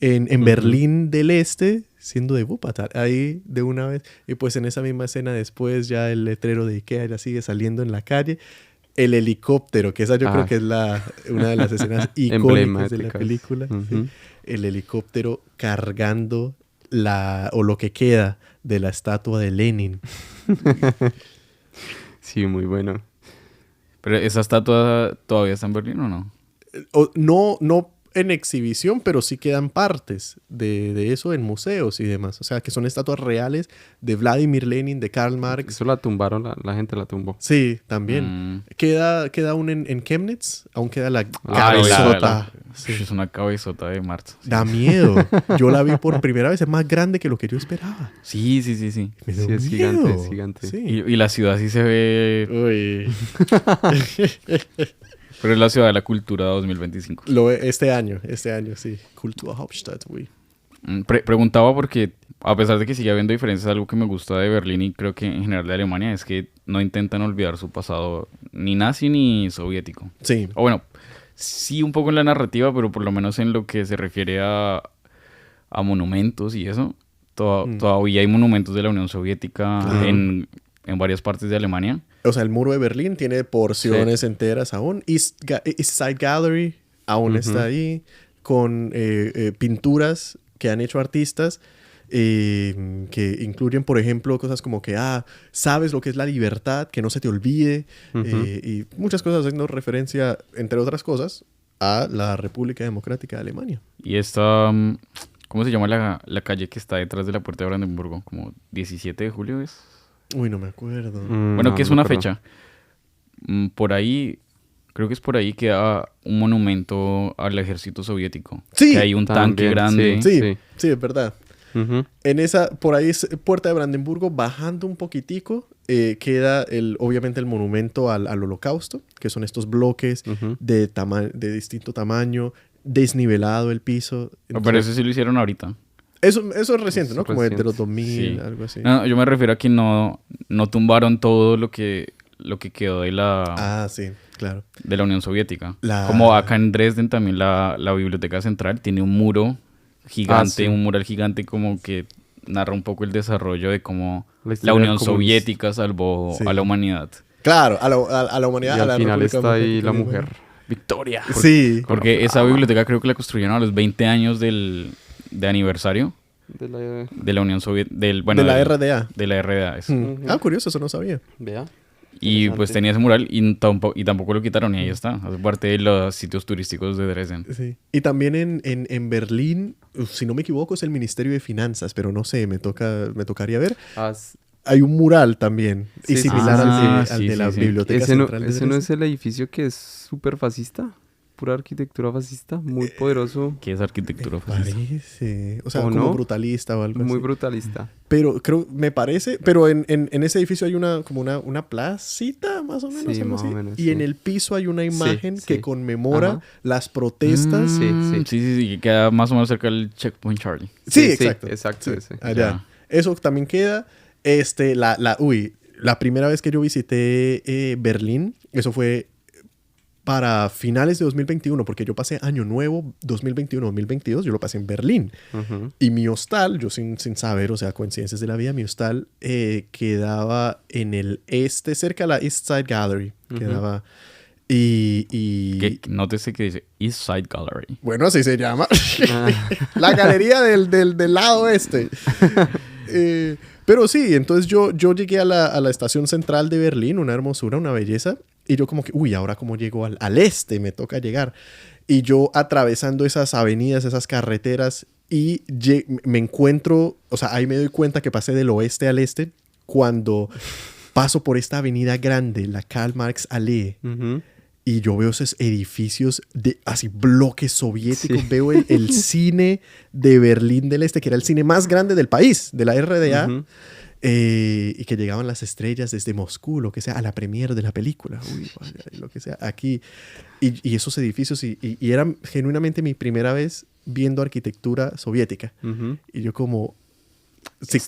Speaker 3: En Berlín del Este, siendo de Wuppertal, ahí de una vez. Y pues en esa misma escena después ya el letrero de IKEA ya sigue saliendo en la calle. El helicóptero, que esa yo creo que es una de las escenas icónicas de la película. Sí. El helicóptero cargando o lo que queda de la estatua de Lenin.
Speaker 2: Sí, muy bueno.
Speaker 1: ¿Pero esa estatua todavía está en Berlín o no?
Speaker 3: No, en exhibición, pero sí quedan partes de eso en museos y demás. O sea, que son estatuas reales de Vladimir Lenin, de Karl Marx.
Speaker 2: Eso la tumbaron, la gente la tumbó.
Speaker 3: Sí, también. Queda aún en Chemnitz, aún queda la
Speaker 1: Ah,
Speaker 3: cabezota. Sí.
Speaker 1: Es una cabezota de Marx. Sí.
Speaker 3: Da miedo. Yo la vi por primera vez, es más grande que lo que yo esperaba.
Speaker 1: Sí.
Speaker 3: Me dio
Speaker 2: Sí, es
Speaker 3: miedo.
Speaker 2: gigante, es gigante.
Speaker 3: Sí.
Speaker 1: Y la ciudad sí se ve...
Speaker 3: Uy.
Speaker 1: Pero es la ciudad de la cultura 2025.
Speaker 3: Este año, sí. Kulturhauptstadt, güey.
Speaker 1: Preguntaba porque, a pesar de que sigue habiendo diferencias, algo que me gusta de Berlín y creo que en general de Alemania es que no intentan olvidar su pasado ni nazi ni soviético.
Speaker 3: Sí.
Speaker 1: O bueno, sí un poco en la narrativa, pero por lo menos en lo que se refiere a monumentos y eso. Todavía hay monumentos de la Unión Soviética en varias partes de Alemania.
Speaker 3: O sea, el muro de Berlín tiene porciones enteras aún. East Side Gallery aún está ahí, con pinturas que han hecho artistas que incluyen, por ejemplo, cosas como que, sabes lo que es la libertad, que no se te olvide, y muchas cosas haciendo referencia, entre otras cosas, a la República Democrática de Alemania.
Speaker 1: Y esta, ¿cómo se llama la calle que está detrás de la Puerta de Brandenburgo? ¿Como 17 de julio es?
Speaker 3: Uy, no me acuerdo.
Speaker 1: Bueno,
Speaker 2: No,
Speaker 1: que es
Speaker 2: no
Speaker 1: una
Speaker 2: me acuerdo.
Speaker 1: fecha. Por ahí, creo que es por ahí que da un monumento al ejército soviético.
Speaker 3: Sí.
Speaker 1: Que hay un tanque
Speaker 2: También,
Speaker 1: grande.
Speaker 3: Sí, es verdad.
Speaker 2: Ujú.
Speaker 3: En esa, por ahí, Puerta de Brandenburgo, bajando un poquitico, queda obviamente el monumento al Holocausto, que son estos bloques
Speaker 2: Ujú.
Speaker 3: de distinto tamaño, desnivelado el piso.
Speaker 1: Pero eso sí lo hicieron ahorita.
Speaker 3: Eso es reciente,
Speaker 2: Es
Speaker 3: ¿no? Como de
Speaker 2: reciente.
Speaker 3: los 2000,
Speaker 1: Sí.
Speaker 3: algo así.
Speaker 1: No, yo me refiero a que no tumbaron todo lo que quedó de la
Speaker 3: Sí, claro.
Speaker 1: Unión Soviética.
Speaker 3: La-
Speaker 1: Como acá en Dresden también la Biblioteca Central tiene un muro gigante,
Speaker 2: sí.
Speaker 1: un mural gigante como que narra un poco el desarrollo de cómo
Speaker 2: La
Speaker 1: la
Speaker 2: historia del
Speaker 1: Unión
Speaker 2: comunismo.
Speaker 1: Soviética salvó
Speaker 3: Sí.
Speaker 1: a la humanidad.
Speaker 3: Claro, a la humanidad.
Speaker 2: Y
Speaker 3: a la
Speaker 2: al final
Speaker 3: República
Speaker 2: está ahí
Speaker 3: Democrática
Speaker 2: la
Speaker 3: de
Speaker 2: mujer.
Speaker 3: Alemania.
Speaker 1: Victoria.
Speaker 3: Sí.
Speaker 1: Porque esa biblioteca creo que la construyeron a los 20 años de aniversario
Speaker 2: De la...
Speaker 1: de la Unión Soviética.
Speaker 3: De la RDA.
Speaker 1: De la RDA. Eso.
Speaker 3: Curioso, eso no sabía.
Speaker 2: Vea.
Speaker 1: Y
Speaker 2: Interesante.
Speaker 1: pues tenía ese mural y tampoco lo quitaron y ahí está. Hace parte de los sitios turísticos de Dresden.
Speaker 3: Sí. Y también en Berlín, si no me equivoco, es el Ministerio de Finanzas, pero no sé, me tocaría ver. Hay un mural también, y
Speaker 2: Sí, sí,
Speaker 3: similar
Speaker 1: sí,
Speaker 3: al
Speaker 1: sí,
Speaker 3: de la
Speaker 1: sí.
Speaker 3: Biblioteca
Speaker 2: ¿Ese no,
Speaker 3: Central de
Speaker 2: ese no
Speaker 3: Dresden.
Speaker 2: es el edificio que es súper fascista? Pura arquitectura fascista, muy poderoso,
Speaker 1: ¿Qué es arquitectura fascista?
Speaker 3: Parece. O sea,
Speaker 2: ¿O
Speaker 3: como
Speaker 2: no?
Speaker 3: brutalista o algo
Speaker 2: muy
Speaker 3: así.
Speaker 2: brutalista.
Speaker 3: Pero me parece, pero en ese edificio hay una placita, más o menos,
Speaker 2: Sí,
Speaker 3: algo
Speaker 2: más
Speaker 3: así.
Speaker 2: o menos,
Speaker 3: Y
Speaker 2: sí.
Speaker 3: en el piso hay una imagen
Speaker 2: sí.
Speaker 3: que conmemora
Speaker 2: Ajá.
Speaker 3: las protestas.
Speaker 2: Sí, sí.
Speaker 1: Sí, que queda más o menos cerca del Checkpoint Charlie.
Speaker 3: Sí, exacto.
Speaker 2: exacto,
Speaker 3: Sí,
Speaker 2: ese.
Speaker 3: allá.
Speaker 1: Ya.
Speaker 3: Eso también queda. La primera vez que yo visité Berlín, eso fue para finales de 2021, porque yo pasé Año Nuevo 2021-2022, yo lo pasé en Berlín.
Speaker 2: Ujú.
Speaker 3: Y mi hostal, yo sin saber, o sea, coincidencias de la vida, mi hostal quedaba en el cerca de la East Side Gallery. Quedaba. Y
Speaker 1: Que nótese que dice East Side Gallery.
Speaker 3: bueno, así se llama. La galería del lado este. Pero sí, entonces yo llegué a la estación central de Berlín, una hermosura, una belleza. Y yo como que, ahora como llego al este, me toca llegar. Y yo atravesando esas avenidas, esas carreteras, y me encuentro, o sea, ahí me doy cuenta que pasé del oeste al este cuando paso por esta avenida grande, la Karl Marx Allee.
Speaker 2: Ujú.
Speaker 3: Y yo veo esos edificios de así bloques soviéticos.
Speaker 2: Sí.
Speaker 3: Veo el cine de Berlín del Este, que era el cine más grande del país, de la RDA.
Speaker 2: Ujú.
Speaker 3: Y que llegaban las estrellas desde Moscú, lo que sea, a la premiere de la película. Vaya, lo que sea, aquí. Y esos edificios. Y era genuinamente mi primera vez viendo arquitectura soviética.
Speaker 2: Ujú.
Speaker 3: Y yo como... Sí,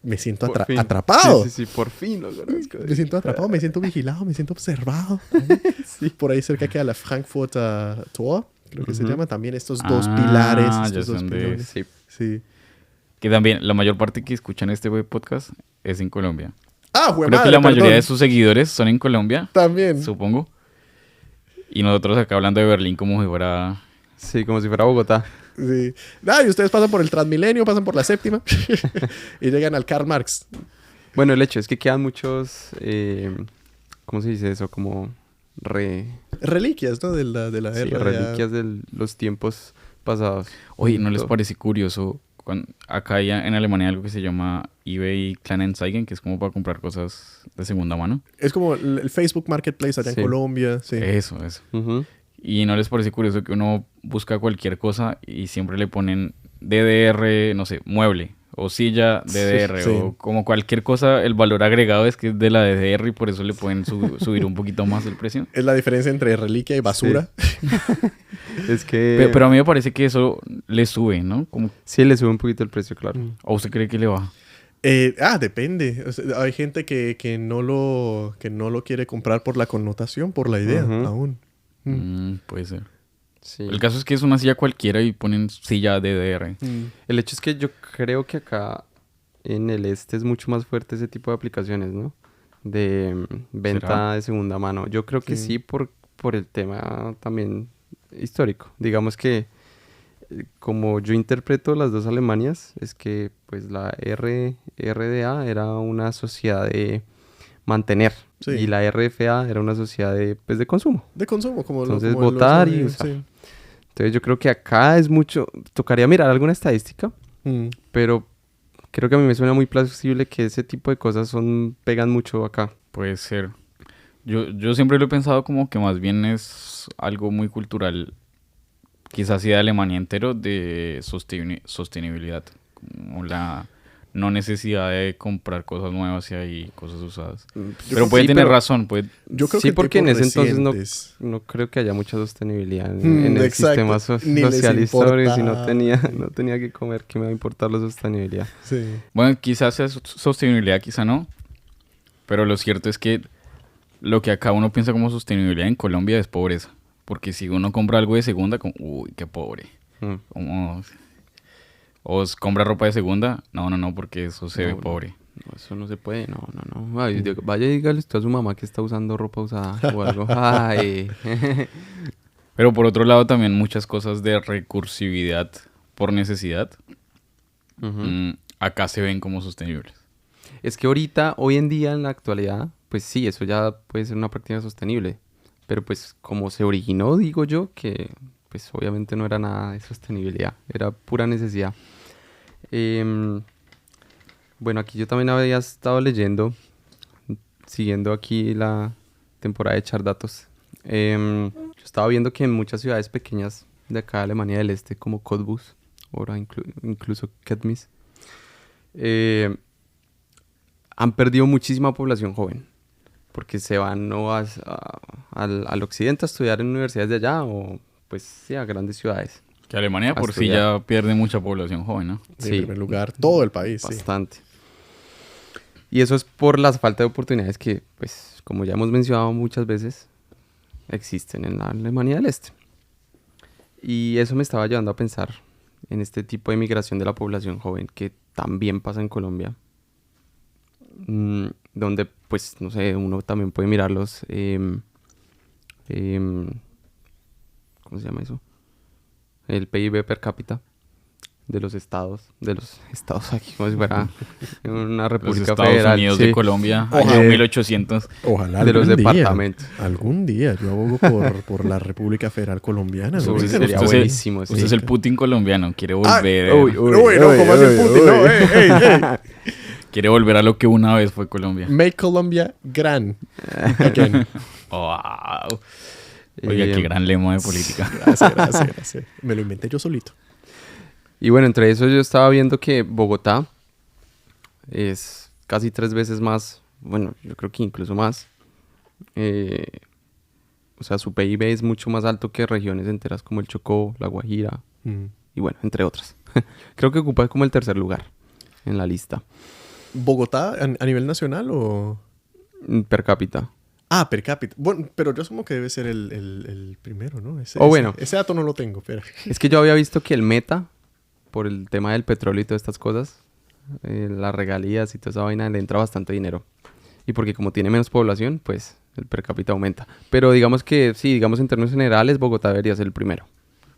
Speaker 3: me siento
Speaker 2: Por fin.
Speaker 3: atrapado.
Speaker 2: Sí, por fin lo conozco.
Speaker 3: Me siento atrapado, me siento vigilado, me siento observado. Por ahí cerca queda la Frankfurt Tor, creo que se llama. También estos dos pilares.
Speaker 1: ya
Speaker 3: Estos
Speaker 1: sé
Speaker 3: dos
Speaker 1: dónde
Speaker 3: pilones.
Speaker 1: es.
Speaker 2: Sí.
Speaker 3: Sí.
Speaker 1: Que también la mayor parte que escuchan este podcast es en Colombia.
Speaker 3: Jue
Speaker 1: Creo que
Speaker 3: madre,
Speaker 1: la mayoría
Speaker 3: perdón.
Speaker 1: de sus seguidores son en Colombia,
Speaker 3: También.
Speaker 1: supongo. Y nosotros acá hablando de Berlín como si fuera...
Speaker 2: Sí, como si fuera Bogotá.
Speaker 3: Sí. Y ustedes pasan por el Transmilenio, pasan por la séptima y llegan al Karl Marx.
Speaker 2: Bueno, el hecho es que quedan muchos... ¿cómo se dice eso? Como
Speaker 3: Reliquias, ¿no? De la
Speaker 2: Sí,
Speaker 3: RDA.
Speaker 2: reliquias de los tiempos pasados.
Speaker 1: Oye, ¿no les parece curioso? Acá hay en Alemania algo que se llama eBay Kleinanzeigen, que es como para comprar cosas de segunda mano.
Speaker 3: Es como el Facebook Marketplace allá
Speaker 2: Sí.
Speaker 3: en Colombia. Sí.
Speaker 1: Eso.
Speaker 2: Ujú.
Speaker 1: ¿Y no les parece curioso que uno busca cualquier cosa y siempre le ponen DDR, no sé, mueble o silla DDR
Speaker 3: Sí.
Speaker 1: o como cualquier cosa, el valor agregado es que es de la DDR y por eso le pueden subir un poquito más el precio?
Speaker 3: Es la diferencia entre reliquia y basura.
Speaker 2: Es que...
Speaker 1: Pero a mí me parece que eso le sube, ¿no? Como,
Speaker 2: Sí, le sube un poquito el precio, claro.
Speaker 1: ¿o usted cree que le baja?
Speaker 3: Depende. O sea, hay gente que no lo quiere comprar por la connotación, por la idea,
Speaker 2: Ujú.
Speaker 3: aún.
Speaker 1: Puede ser.
Speaker 2: Sí.
Speaker 1: El caso es que es una silla cualquiera y ponen silla DDR.
Speaker 2: El hecho es que yo creo que acá en el este es mucho más fuerte ese tipo de aplicaciones, ¿no? De venta
Speaker 1: ¿Será?
Speaker 2: de segunda mano. Yo creo que
Speaker 3: Sí.
Speaker 2: sí por el tema también histórico. Digamos que como yo interpreto las dos Alemanias, es que pues la RDA era una sociedad de mantener
Speaker 3: Sí.
Speaker 2: y la RFA era una sociedad pues, de consumo.
Speaker 3: De consumo, como
Speaker 2: Entonces,
Speaker 3: como
Speaker 2: votar y
Speaker 3: sí.
Speaker 2: usar. Entonces yo creo que acá es mucho... Tocaría mirar alguna estadística,
Speaker 3: Mm.
Speaker 2: pero creo que a mí me suena muy plausible que ese tipo de cosas pegan mucho acá.
Speaker 1: Puede ser. Yo siempre lo he pensado como que más bien es algo muy cultural, quizás sí de Alemania entero, de sostenibilidad. Como la no necesidad de comprar cosas nuevas y hay cosas usadas. Pero puede
Speaker 2: Sí,
Speaker 1: tener
Speaker 2: pero-
Speaker 1: razón, puede...
Speaker 3: Yo creo
Speaker 2: Sí,
Speaker 3: que
Speaker 2: porque en
Speaker 3: tiempos
Speaker 2: ese entonces
Speaker 3: recientes-
Speaker 2: no creo que haya mucha sostenibilidad en el
Speaker 3: exacto.
Speaker 2: sistema
Speaker 3: Ni les
Speaker 2: socialista, porque si
Speaker 3: importa.
Speaker 2: no tenía que comer, ¿qué me va a importar la sostenibilidad?
Speaker 3: Sí.
Speaker 1: Bueno, quizás sea sostenibilidad, quizá no. Pero lo cierto es que lo que acá uno piensa como sostenibilidad en Colombia es pobreza. Porque si uno compra algo de segunda, como, uy, qué pobre.
Speaker 2: Mm.
Speaker 1: Como, o compra ropa de segunda, no, porque eso se ve
Speaker 2: No.
Speaker 1: pobre.
Speaker 2: No, eso no se puede, no. Ay, vaya y dígale usted a su mamá que está usando ropa usada o algo. Ay.
Speaker 1: Pero por otro lado también muchas cosas de recursividad por necesidad
Speaker 2: Ujú.
Speaker 1: acá se ven como sostenibles.
Speaker 2: Es que hoy en día, en la actualidad, pues sí, eso ya puede ser una práctica sostenible. Pero pues como se originó, digo yo, que pues obviamente no era nada de sostenibilidad, era pura necesidad. Bueno, aquí yo también había estado leyendo, siguiendo aquí la temporada de echar datos. Yo estaba viendo que en muchas ciudades pequeñas de acá de Alemania del Este, como Cottbus, ahora incluso Chemnitz, han perdido muchísima población joven. Porque se van o al occidente a estudiar en universidades de allá o pues sí, a grandes ciudades.
Speaker 1: Que Alemania
Speaker 2: A
Speaker 1: por sí
Speaker 2: estudiar.
Speaker 1: ya pierde mucha población joven, ¿no?
Speaker 3: En
Speaker 2: Sí.
Speaker 3: primer lugar, todo el país, sí.
Speaker 2: Bastante. Y eso es por la falta de oportunidades que, pues, como ya hemos mencionado muchas veces, existen en la Alemania del Este. Y eso me estaba llevando a pensar en este tipo de migración de la población joven que también pasa en Colombia. Donde, pues, no sé, uno también puede mirarlos. ¿Cómo se llama eso? El PIB per cápita de los estados aquí, como si fuera una
Speaker 1: Los
Speaker 2: república
Speaker 1: Estados
Speaker 2: federal.
Speaker 1: Unidos
Speaker 2: sí.
Speaker 1: de Colombia,
Speaker 3: Ojalá.
Speaker 1: año 1800.
Speaker 3: Ojalá
Speaker 2: De los
Speaker 3: algún día,
Speaker 2: departamentos.
Speaker 3: algún día yo abogo por la República Federal Colombiana. ¿no?
Speaker 2: Uy,
Speaker 3: Dicen
Speaker 2: sería
Speaker 3: ustedes-
Speaker 2: buenísimo.
Speaker 1: Usted
Speaker 2: sí.
Speaker 1: es el Putin colombiano, quiere
Speaker 3: Ah,
Speaker 1: volver,
Speaker 3: uy, no, como hace el Putin, no, ey.
Speaker 1: quiere volver a lo que una vez fue Colombia.
Speaker 3: Make Colombia gran. Again.
Speaker 1: Wow. Oiga,
Speaker 2: Eh,
Speaker 1: qué gran lema de política.
Speaker 3: Gracias. Me lo inventé yo solito.
Speaker 2: Y bueno, entre eso yo estaba viendo que Bogotá es casi 3 veces más, bueno, yo creo que incluso más. O sea, su PIB es mucho más alto que regiones enteras como el Chocó, La Guajira y bueno, entre otras. Creo que ocupa como el tercer lugar en la lista
Speaker 3: ¿Bogotá a nivel nacional o...?
Speaker 2: per cápita.
Speaker 3: Ah, per cápita. Bueno, pero yo asumo que debe ser el primero, ¿no?
Speaker 2: Bueno.
Speaker 3: Ese dato no lo tengo, pero...
Speaker 2: Es que yo había visto que el Meta, por el tema del petróleo y todas estas cosas, las regalías y toda esa vaina, le entra bastante dinero. Y porque como tiene menos población, pues el per cápita aumenta. Pero digamos que, sí, digamos en términos generales, Bogotá debería ser el primero.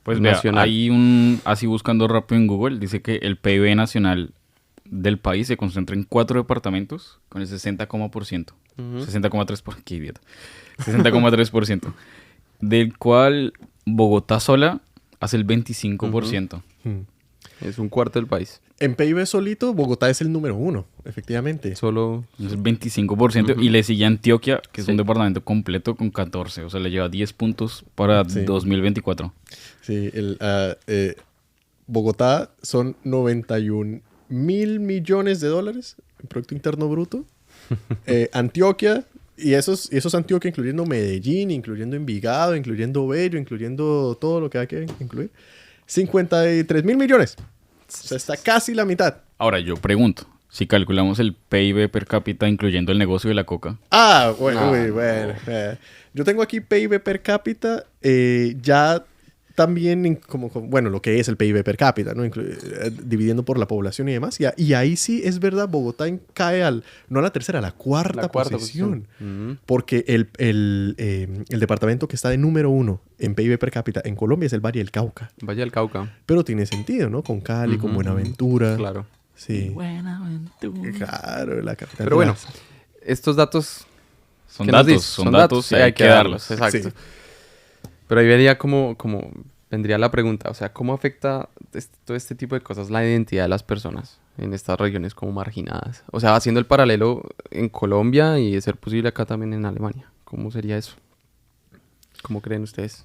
Speaker 1: Pues vea,
Speaker 2: Nacional.
Speaker 1: hay así buscando rápido en Google, dice que el PIB nacional del país se concentra en 4 departamentos con el 60,%. 60,3%, qué idiota. 60,3%. del cual Bogotá sola hace el 25%.
Speaker 2: Es un cuarto del país.
Speaker 3: En PIB solito, Bogotá es el número 1, efectivamente.
Speaker 2: Solo...
Speaker 1: Es el 25%. Y le sigue Antioquia, que es
Speaker 2: Sí.
Speaker 1: un departamento completo con 14. O sea, le lleva 10 puntos para
Speaker 3: Sí.
Speaker 1: 2024.
Speaker 3: Sí, Bogotá son 91.000 millones de dólares en Producto Interno Bruto. Antioquia, y esos Antioquia incluyendo Medellín, incluyendo Envigado, incluyendo Bello, incluyendo todo lo que hay que incluir, 53.000 millones. O sea, está casi la mitad.
Speaker 1: Ahora, yo pregunto, si calculamos el PIB per cápita incluyendo el negocio de la coca,
Speaker 3: Ah, bueno,
Speaker 2: No,
Speaker 3: uy, bueno. Yo tengo aquí PIB per cápita, ya también bueno, lo que es el PIB per cápita, ¿no? Dividiendo por la población y demás. Y ahí sí es verdad, Bogotá cae no a la tercera, a la cuarta posición. Porque el departamento que está de número 1 en PIB per cápita en Colombia es el Valle del Cauca.
Speaker 2: Valle del Cauca.
Speaker 3: Pero tiene sentido, ¿no? Con Cali, con Buenaventura.
Speaker 2: Claro.
Speaker 3: Sí.
Speaker 1: Buenaventura.
Speaker 3: Claro, la capital.
Speaker 2: Pero bueno, estos datos...
Speaker 1: Son
Speaker 2: ¿qué nos
Speaker 1: datos,
Speaker 2: dices?
Speaker 1: son datos y hay que darlos.
Speaker 2: Exacto.
Speaker 3: Sí.
Speaker 2: Pero ahí vería vendría la pregunta, o sea, ¿cómo afecta todo este tipo de cosas la identidad de las personas en estas regiones como marginadas? O sea, haciendo el paralelo en Colombia y de ser posible acá también en Alemania. ¿Cómo sería eso? ¿Cómo creen ustedes?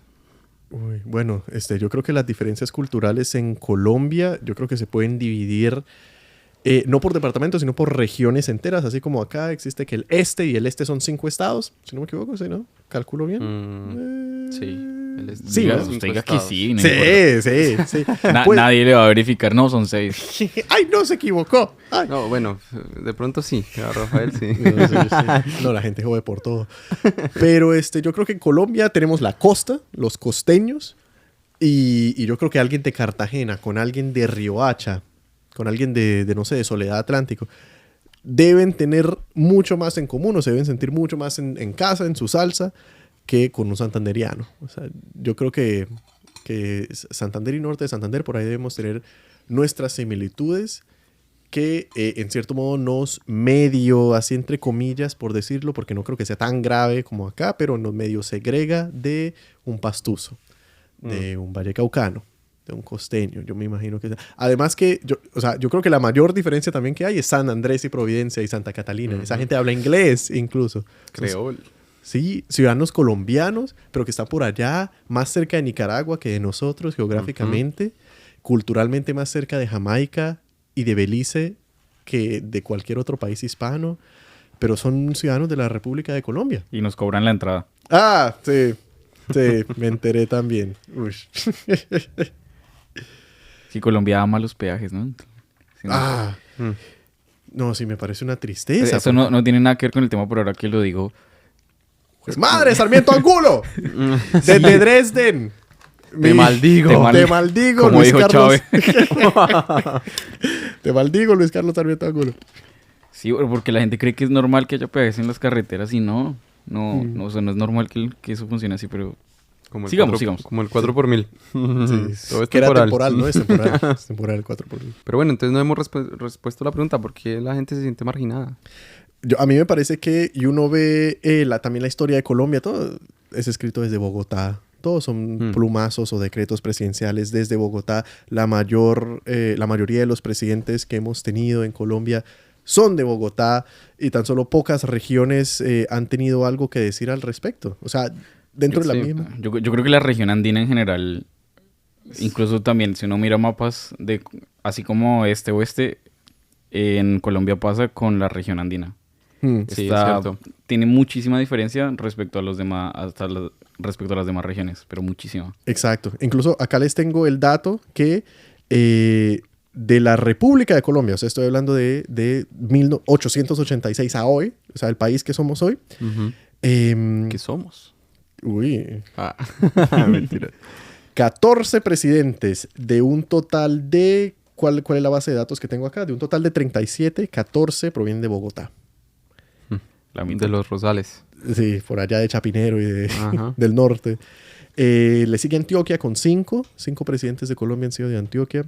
Speaker 3: Uy, bueno, yo creo que las diferencias culturales en Colombia, yo creo que se pueden dividir no por departamentos, sino por regiones enteras, así como acá existe que el este, y el este son 5 estados, si no me equivoco, ¿sí, no? ¿Calculo bien?
Speaker 2: Sí. El este
Speaker 3: Sí,
Speaker 2: tiene
Speaker 3: ¿no?
Speaker 1: Usted
Speaker 2: 5
Speaker 1: diga que
Speaker 2: estados.
Speaker 1: sí, no
Speaker 3: Sí,
Speaker 1: importa.
Speaker 3: sí. Pues-
Speaker 1: Nadie le va a verificar, no, son 6.
Speaker 3: ¡Ay, no, se equivocó! ¡Ay!
Speaker 2: No, bueno, de pronto sí. A Rafael sí.
Speaker 3: No, sí, sí. No, la gente jode por todo. Pero yo creo que en Colombia tenemos la costa, los costeños, y yo creo que alguien de Cartagena, con alguien de Riohacha, con alguien no sé, de Soledad Atlántico, deben tener mucho más en común, o se deben sentir mucho más en casa, en su salsa, que con un santanderiano. O sea, yo creo que Santander y Norte de Santander, por ahí debemos tener nuestras similitudes que en cierto modo nos medio, así entre comillas, por decirlo, porque no creo que sea tan grave como acá, pero nos medio segrega de un pastuso, de un vallecaucano, de un costeño, yo me imagino que... Además que, yo creo que la mayor diferencia también que hay es San Andrés y Providencia y Santa Catalina. Esa gente habla inglés incluso.
Speaker 2: Creol.
Speaker 3: Sí, ciudadanos colombianos, pero que están por allá, más cerca de Nicaragua que de nosotros geográficamente, culturalmente más cerca de Jamaica y de Belice que de cualquier otro país hispano, pero son ciudadanos de la República de Colombia.
Speaker 1: Y nos cobran la entrada.
Speaker 3: Ah, sí, me enteré también. Ush.
Speaker 1: Sí, Colombia ama los peajes, ¿no? Sí, no.
Speaker 3: Ah, no, sí, me parece una tristeza.
Speaker 1: Eso no tiene nada que ver con el tema, pero ahora que lo digo,
Speaker 3: Pues madre, Sarmiento Angulo, desde Dresden.
Speaker 2: Te maldigo.
Speaker 3: Te maldigo,
Speaker 1: como
Speaker 3: Luis
Speaker 1: dijo
Speaker 3: Carlos.
Speaker 1: Chávez.
Speaker 3: Te maldigo, Luis Carlos Sarmiento Angulo.
Speaker 1: Sí, porque la gente cree que es normal que haya peajes en las carreteras y no, o sea, no es normal que eso funcione así, pero
Speaker 2: Como el
Speaker 1: Sigamos,
Speaker 2: 4
Speaker 1: sigamos.
Speaker 2: Como el 4 por 1000. Todo es
Speaker 3: Que era
Speaker 2: temporal.
Speaker 3: temporal, ¿no? Es temporal. Es temporal el 4 por 1000.
Speaker 2: Pero bueno, entonces no hemos respuesto a la pregunta. ¿Por qué la gente se siente marginada?
Speaker 3: A mí me parece que, y uno ve también la historia de Colombia, todo es escrito desde Bogotá. Todos son plumazos o decretos presidenciales desde Bogotá. La mayoría de los presidentes que hemos tenido en Colombia son de Bogotá y tan solo pocas regiones han tenido algo que decir al respecto. O sea, dentro de la misma.
Speaker 1: Yo creo que la región andina en general, incluso también si uno mira mapas de así como oeste, en Colombia pasa con la región andina.
Speaker 2: Sí, es cierto.
Speaker 3: Tiene
Speaker 1: muchísima diferencia respecto a los demás, respecto a las demás regiones, pero muchísima.
Speaker 3: Exacto. Incluso acá les tengo el dato que de la República de Colombia, o sea, estoy hablando de 1886 a hoy, o sea, el país que somos hoy.
Speaker 2: ¿Qué somos?
Speaker 3: Uy.
Speaker 2: Ah.
Speaker 3: Mentira. 14 presidentes de un total de... ¿Cuál es la base de datos que tengo acá? De un total de 37, 14 provienen de Bogotá.
Speaker 1: La mitad.
Speaker 2: De los Rosales.
Speaker 3: Sí, por allá de Chapinero y
Speaker 2: Ajá.
Speaker 3: del norte. Le sigue Antioquia con 5. 5 presidentes de Colombia han sido de Antioquia.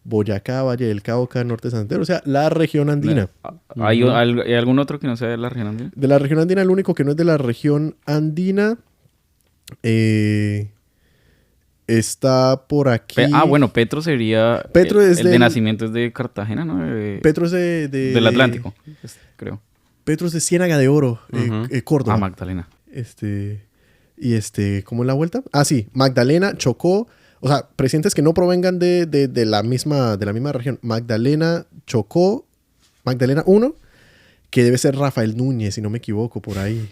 Speaker 3: Boyacá, Valle del Cauca, Norte de Santander. O sea, la región andina.
Speaker 1: ¿Hay algún otro que no sea de la región andina?
Speaker 3: De la región andina, el único que no es de la región andina Está por aquí.
Speaker 1: Bueno, Petro sería...
Speaker 3: Petro es
Speaker 1: el de nacimiento es de Cartagena, ¿no?
Speaker 3: Petro es
Speaker 1: del Atlántico, creo.
Speaker 3: Petro es de Ciénaga de Oro, Córdoba.
Speaker 1: Magdalena.
Speaker 3: ¿Cómo es la vuelta? Ah, sí, Magdalena, Chocó. O sea, presidentes que no provengan de la misma región. Magdalena, Chocó, Magdalena 1, que debe ser Rafael Núñez, si no me equivoco, por ahí.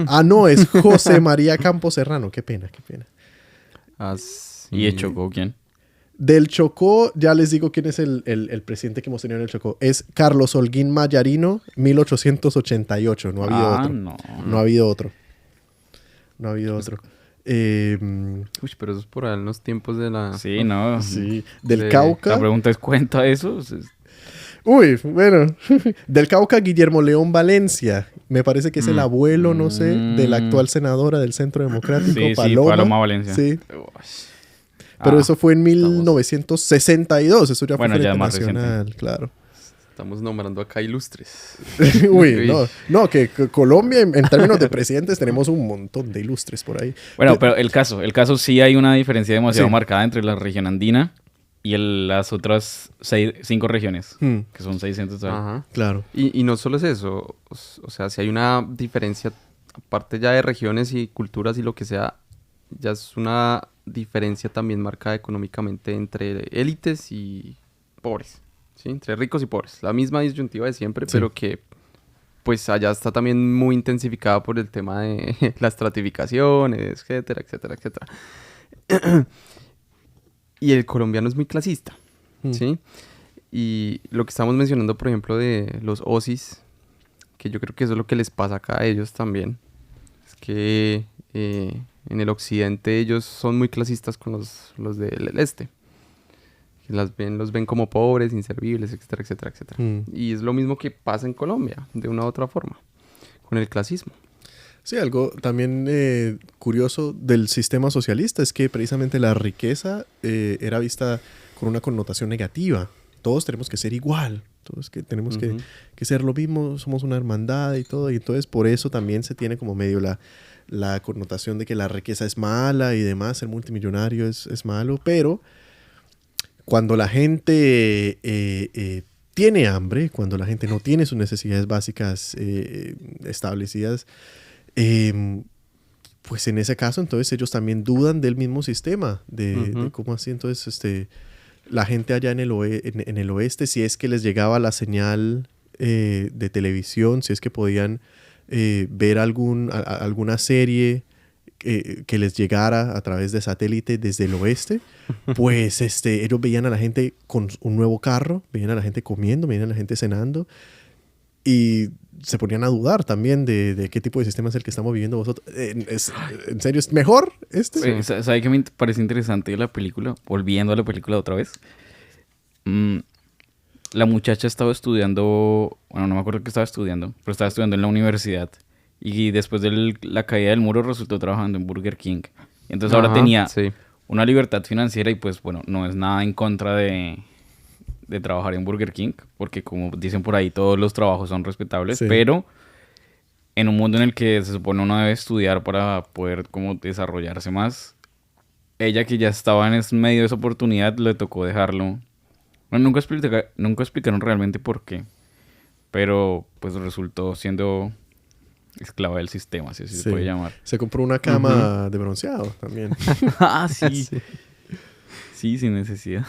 Speaker 3: Ah, no, es José María Campos Serrano. Qué pena.
Speaker 1: ¿Y el Chocó quién?
Speaker 3: Del Chocó, ya les digo quién es el presidente que hemos tenido en el Chocó. Es Carlos Holguín Mayarino, 1888. No ha habido otro. No ha habido otro.
Speaker 2: Uy, pero eso es por ahí en los tiempos de la...
Speaker 1: Sí, no.
Speaker 3: Sí. Del Cauca.
Speaker 1: La pregunta es, ¿cuenta eso?
Speaker 3: Uy, bueno. Del Cauca, Guillermo León Valencia. Me parece que es el abuelo, no sé, de la actual senadora del Centro Democrático,
Speaker 1: Sí,
Speaker 3: Paloma.
Speaker 1: Paloma Valencia.
Speaker 3: Sí. Pero eso fue en 1962. Eso ya fue
Speaker 1: ya más
Speaker 3: nacional,
Speaker 1: reciente.
Speaker 3: claro.
Speaker 2: Estamos nombrando acá ilustres.
Speaker 3: Uy, no, que Colombia en términos de presidentes tenemos un montón de ilustres por ahí.
Speaker 1: Bueno, pero el caso sí hay una diferencia demasiado marcada entre la región andina y las otras 5 regiones, que son 600.
Speaker 2: Ajá.
Speaker 3: Claro.
Speaker 2: Y no solo es eso, o sea, si hay una diferencia, aparte ya de regiones y culturas y lo que sea, ya es una diferencia también marcada económicamente entre élites y pobres, ¿sí? Entre ricos y pobres. La misma disyuntiva de siempre,
Speaker 3: Sí.
Speaker 2: pero que pues allá está también muy intensificada por el tema de la estratificación, etcétera, etcétera, etcétera. Y el colombiano es muy clasista, ¿sí? Y lo que estamos mencionando, por ejemplo, de los OSIS, que yo creo que eso es lo que les pasa acá a ellos también, es que en el occidente ellos son muy clasistas con los del este. Los ven como pobres, inservibles, etcétera, etcétera, etcétera. Y es lo mismo que pasa en Colombia, de una u otra forma, con el clasismo.
Speaker 3: Sí, algo también curioso del sistema socialista es que precisamente la riqueza era vista con una connotación negativa. Todos tenemos que ser igual, todos que tenemos que ser lo mismo, somos una hermandad y todo. Y entonces por eso también se tiene como medio la connotación de que la riqueza es mala y demás, ser multimillonario es malo. Pero cuando la gente tiene hambre, cuando la gente no tiene sus necesidades básicas establecidas, pues en ese caso entonces ellos también dudan del mismo sistema de cómo así entonces la gente allá en el oeste, si es que les llegaba la señal de televisión, si es que podían ver alguna serie que les llegara a través de satélite desde el oeste, pues ellos veían a la gente con un nuevo carro, veían a la gente comiendo, veían a la gente cenando y se ponían a dudar también de qué tipo de sistema es el que estamos viviendo vosotros. ¿En serio es mejor este?
Speaker 1: Sí. ¿Sabe qué me parece interesante de la película? Volviendo a la película otra vez. La muchacha estaba estudiando... Bueno, no me acuerdo qué estaba estudiando, pero estaba estudiando en la universidad. Y después de la caída del muro resultó trabajando en Burger King. Entonces ahora tenía una libertad financiera y pues bueno, no es nada en contra de trabajar en Burger King, porque como dicen por ahí, todos los trabajos son respetables, pero en un mundo en el que se supone uno debe estudiar para poder como desarrollarse más, ella que ya estaba en medio de esa oportunidad, le tocó dejarlo. Bueno, nunca explicaron realmente por qué, pero pues resultó siendo esclava del sistema, si así se puede llamar.
Speaker 3: Se compró una cama de bronceado también.
Speaker 1: Ah, sí. Sí, sin necesidad.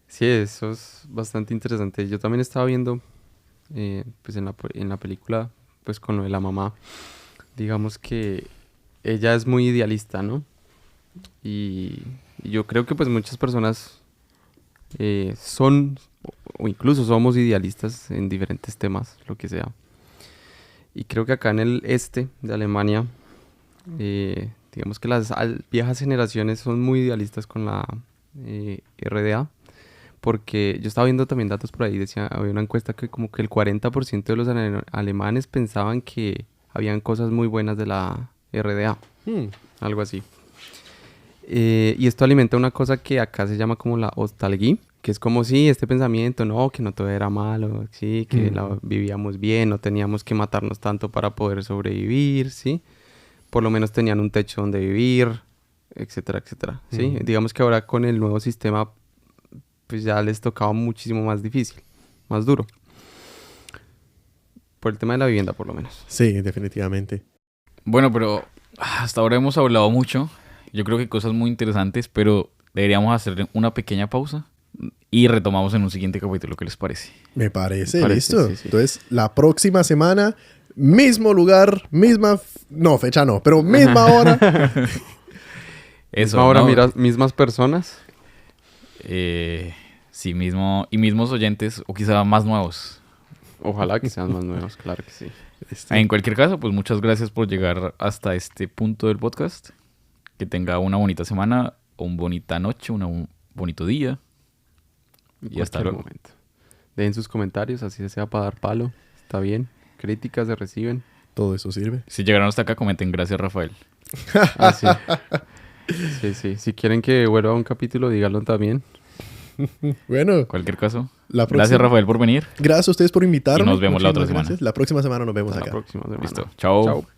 Speaker 2: Sí, eso es bastante interesante. Yo también estaba viendo, pues en la película, pues con lo de la mamá, digamos que ella es muy idealista, ¿no? Y yo creo que pues muchas personas son, o incluso somos idealistas en diferentes temas, lo que sea. Y creo que acá en el este de Alemania, digamos que las viejas generaciones son muy idealistas con la RDA. Porque yo estaba viendo también datos por ahí, había una encuesta que como que el 40% de los alemanes pensaban que habían cosas muy buenas de la RDA, algo así. Y esto alimenta una cosa que acá se llama como la nostalgia, que es como si este pensamiento, no, que no todo era malo, sí, que vivíamos bien, no teníamos que matarnos tanto para poder sobrevivir, sí. por lo menos tenían un techo donde vivir, etcétera, etcétera. ¿Sí? Digamos que ahora con el nuevo sistema, pues ya les tocaba muchísimo más difícil, más duro. Por el tema de la vivienda, por lo menos.
Speaker 3: Sí, definitivamente.
Speaker 1: Bueno, pero hasta ahora hemos hablado mucho. Yo creo que cosas muy interesantes, pero deberíamos hacer una pequeña pausa y retomamos en un siguiente capítulo. ¿Qué les parece?
Speaker 3: Me parece,
Speaker 2: parece,
Speaker 3: listo.
Speaker 2: sí, sí.
Speaker 3: Entonces, la próxima semana, mismo lugar, no, fecha no, pero misma hora.
Speaker 1: Eso.
Speaker 2: Ahora
Speaker 1: ¿no?
Speaker 2: mismas personas.
Speaker 1: Sí, mismos oyentes, o quizá más nuevos.
Speaker 2: Ojalá que sean más nuevos, claro que sí.
Speaker 1: En cualquier caso, pues muchas gracias por llegar hasta este punto del podcast. Que tenga una bonita semana, o una bonita noche, un bonito día. Y hasta luego.
Speaker 2: Momento. Dejen sus comentarios, así sea para dar palo. Está bien. Críticas se reciben.
Speaker 3: Todo eso sirve.
Speaker 1: Si llegaron hasta acá, comenten gracias, Rafael.
Speaker 2: Ah, sí. Sí, sí. Si quieren que vuelva a un capítulo, díganlo también.
Speaker 3: Bueno,
Speaker 1: Cualquier caso.
Speaker 3: la próxima.
Speaker 1: Gracias, Rafael, por venir.
Speaker 3: Gracias a ustedes por invitarme.
Speaker 1: Y nos vemos la otra
Speaker 3: Muchísimas
Speaker 1: semana.
Speaker 3: gracias. La próxima semana nos vemos
Speaker 2: Hasta
Speaker 3: acá.
Speaker 2: la próxima semana.
Speaker 1: Listo. Chao.
Speaker 2: Chao.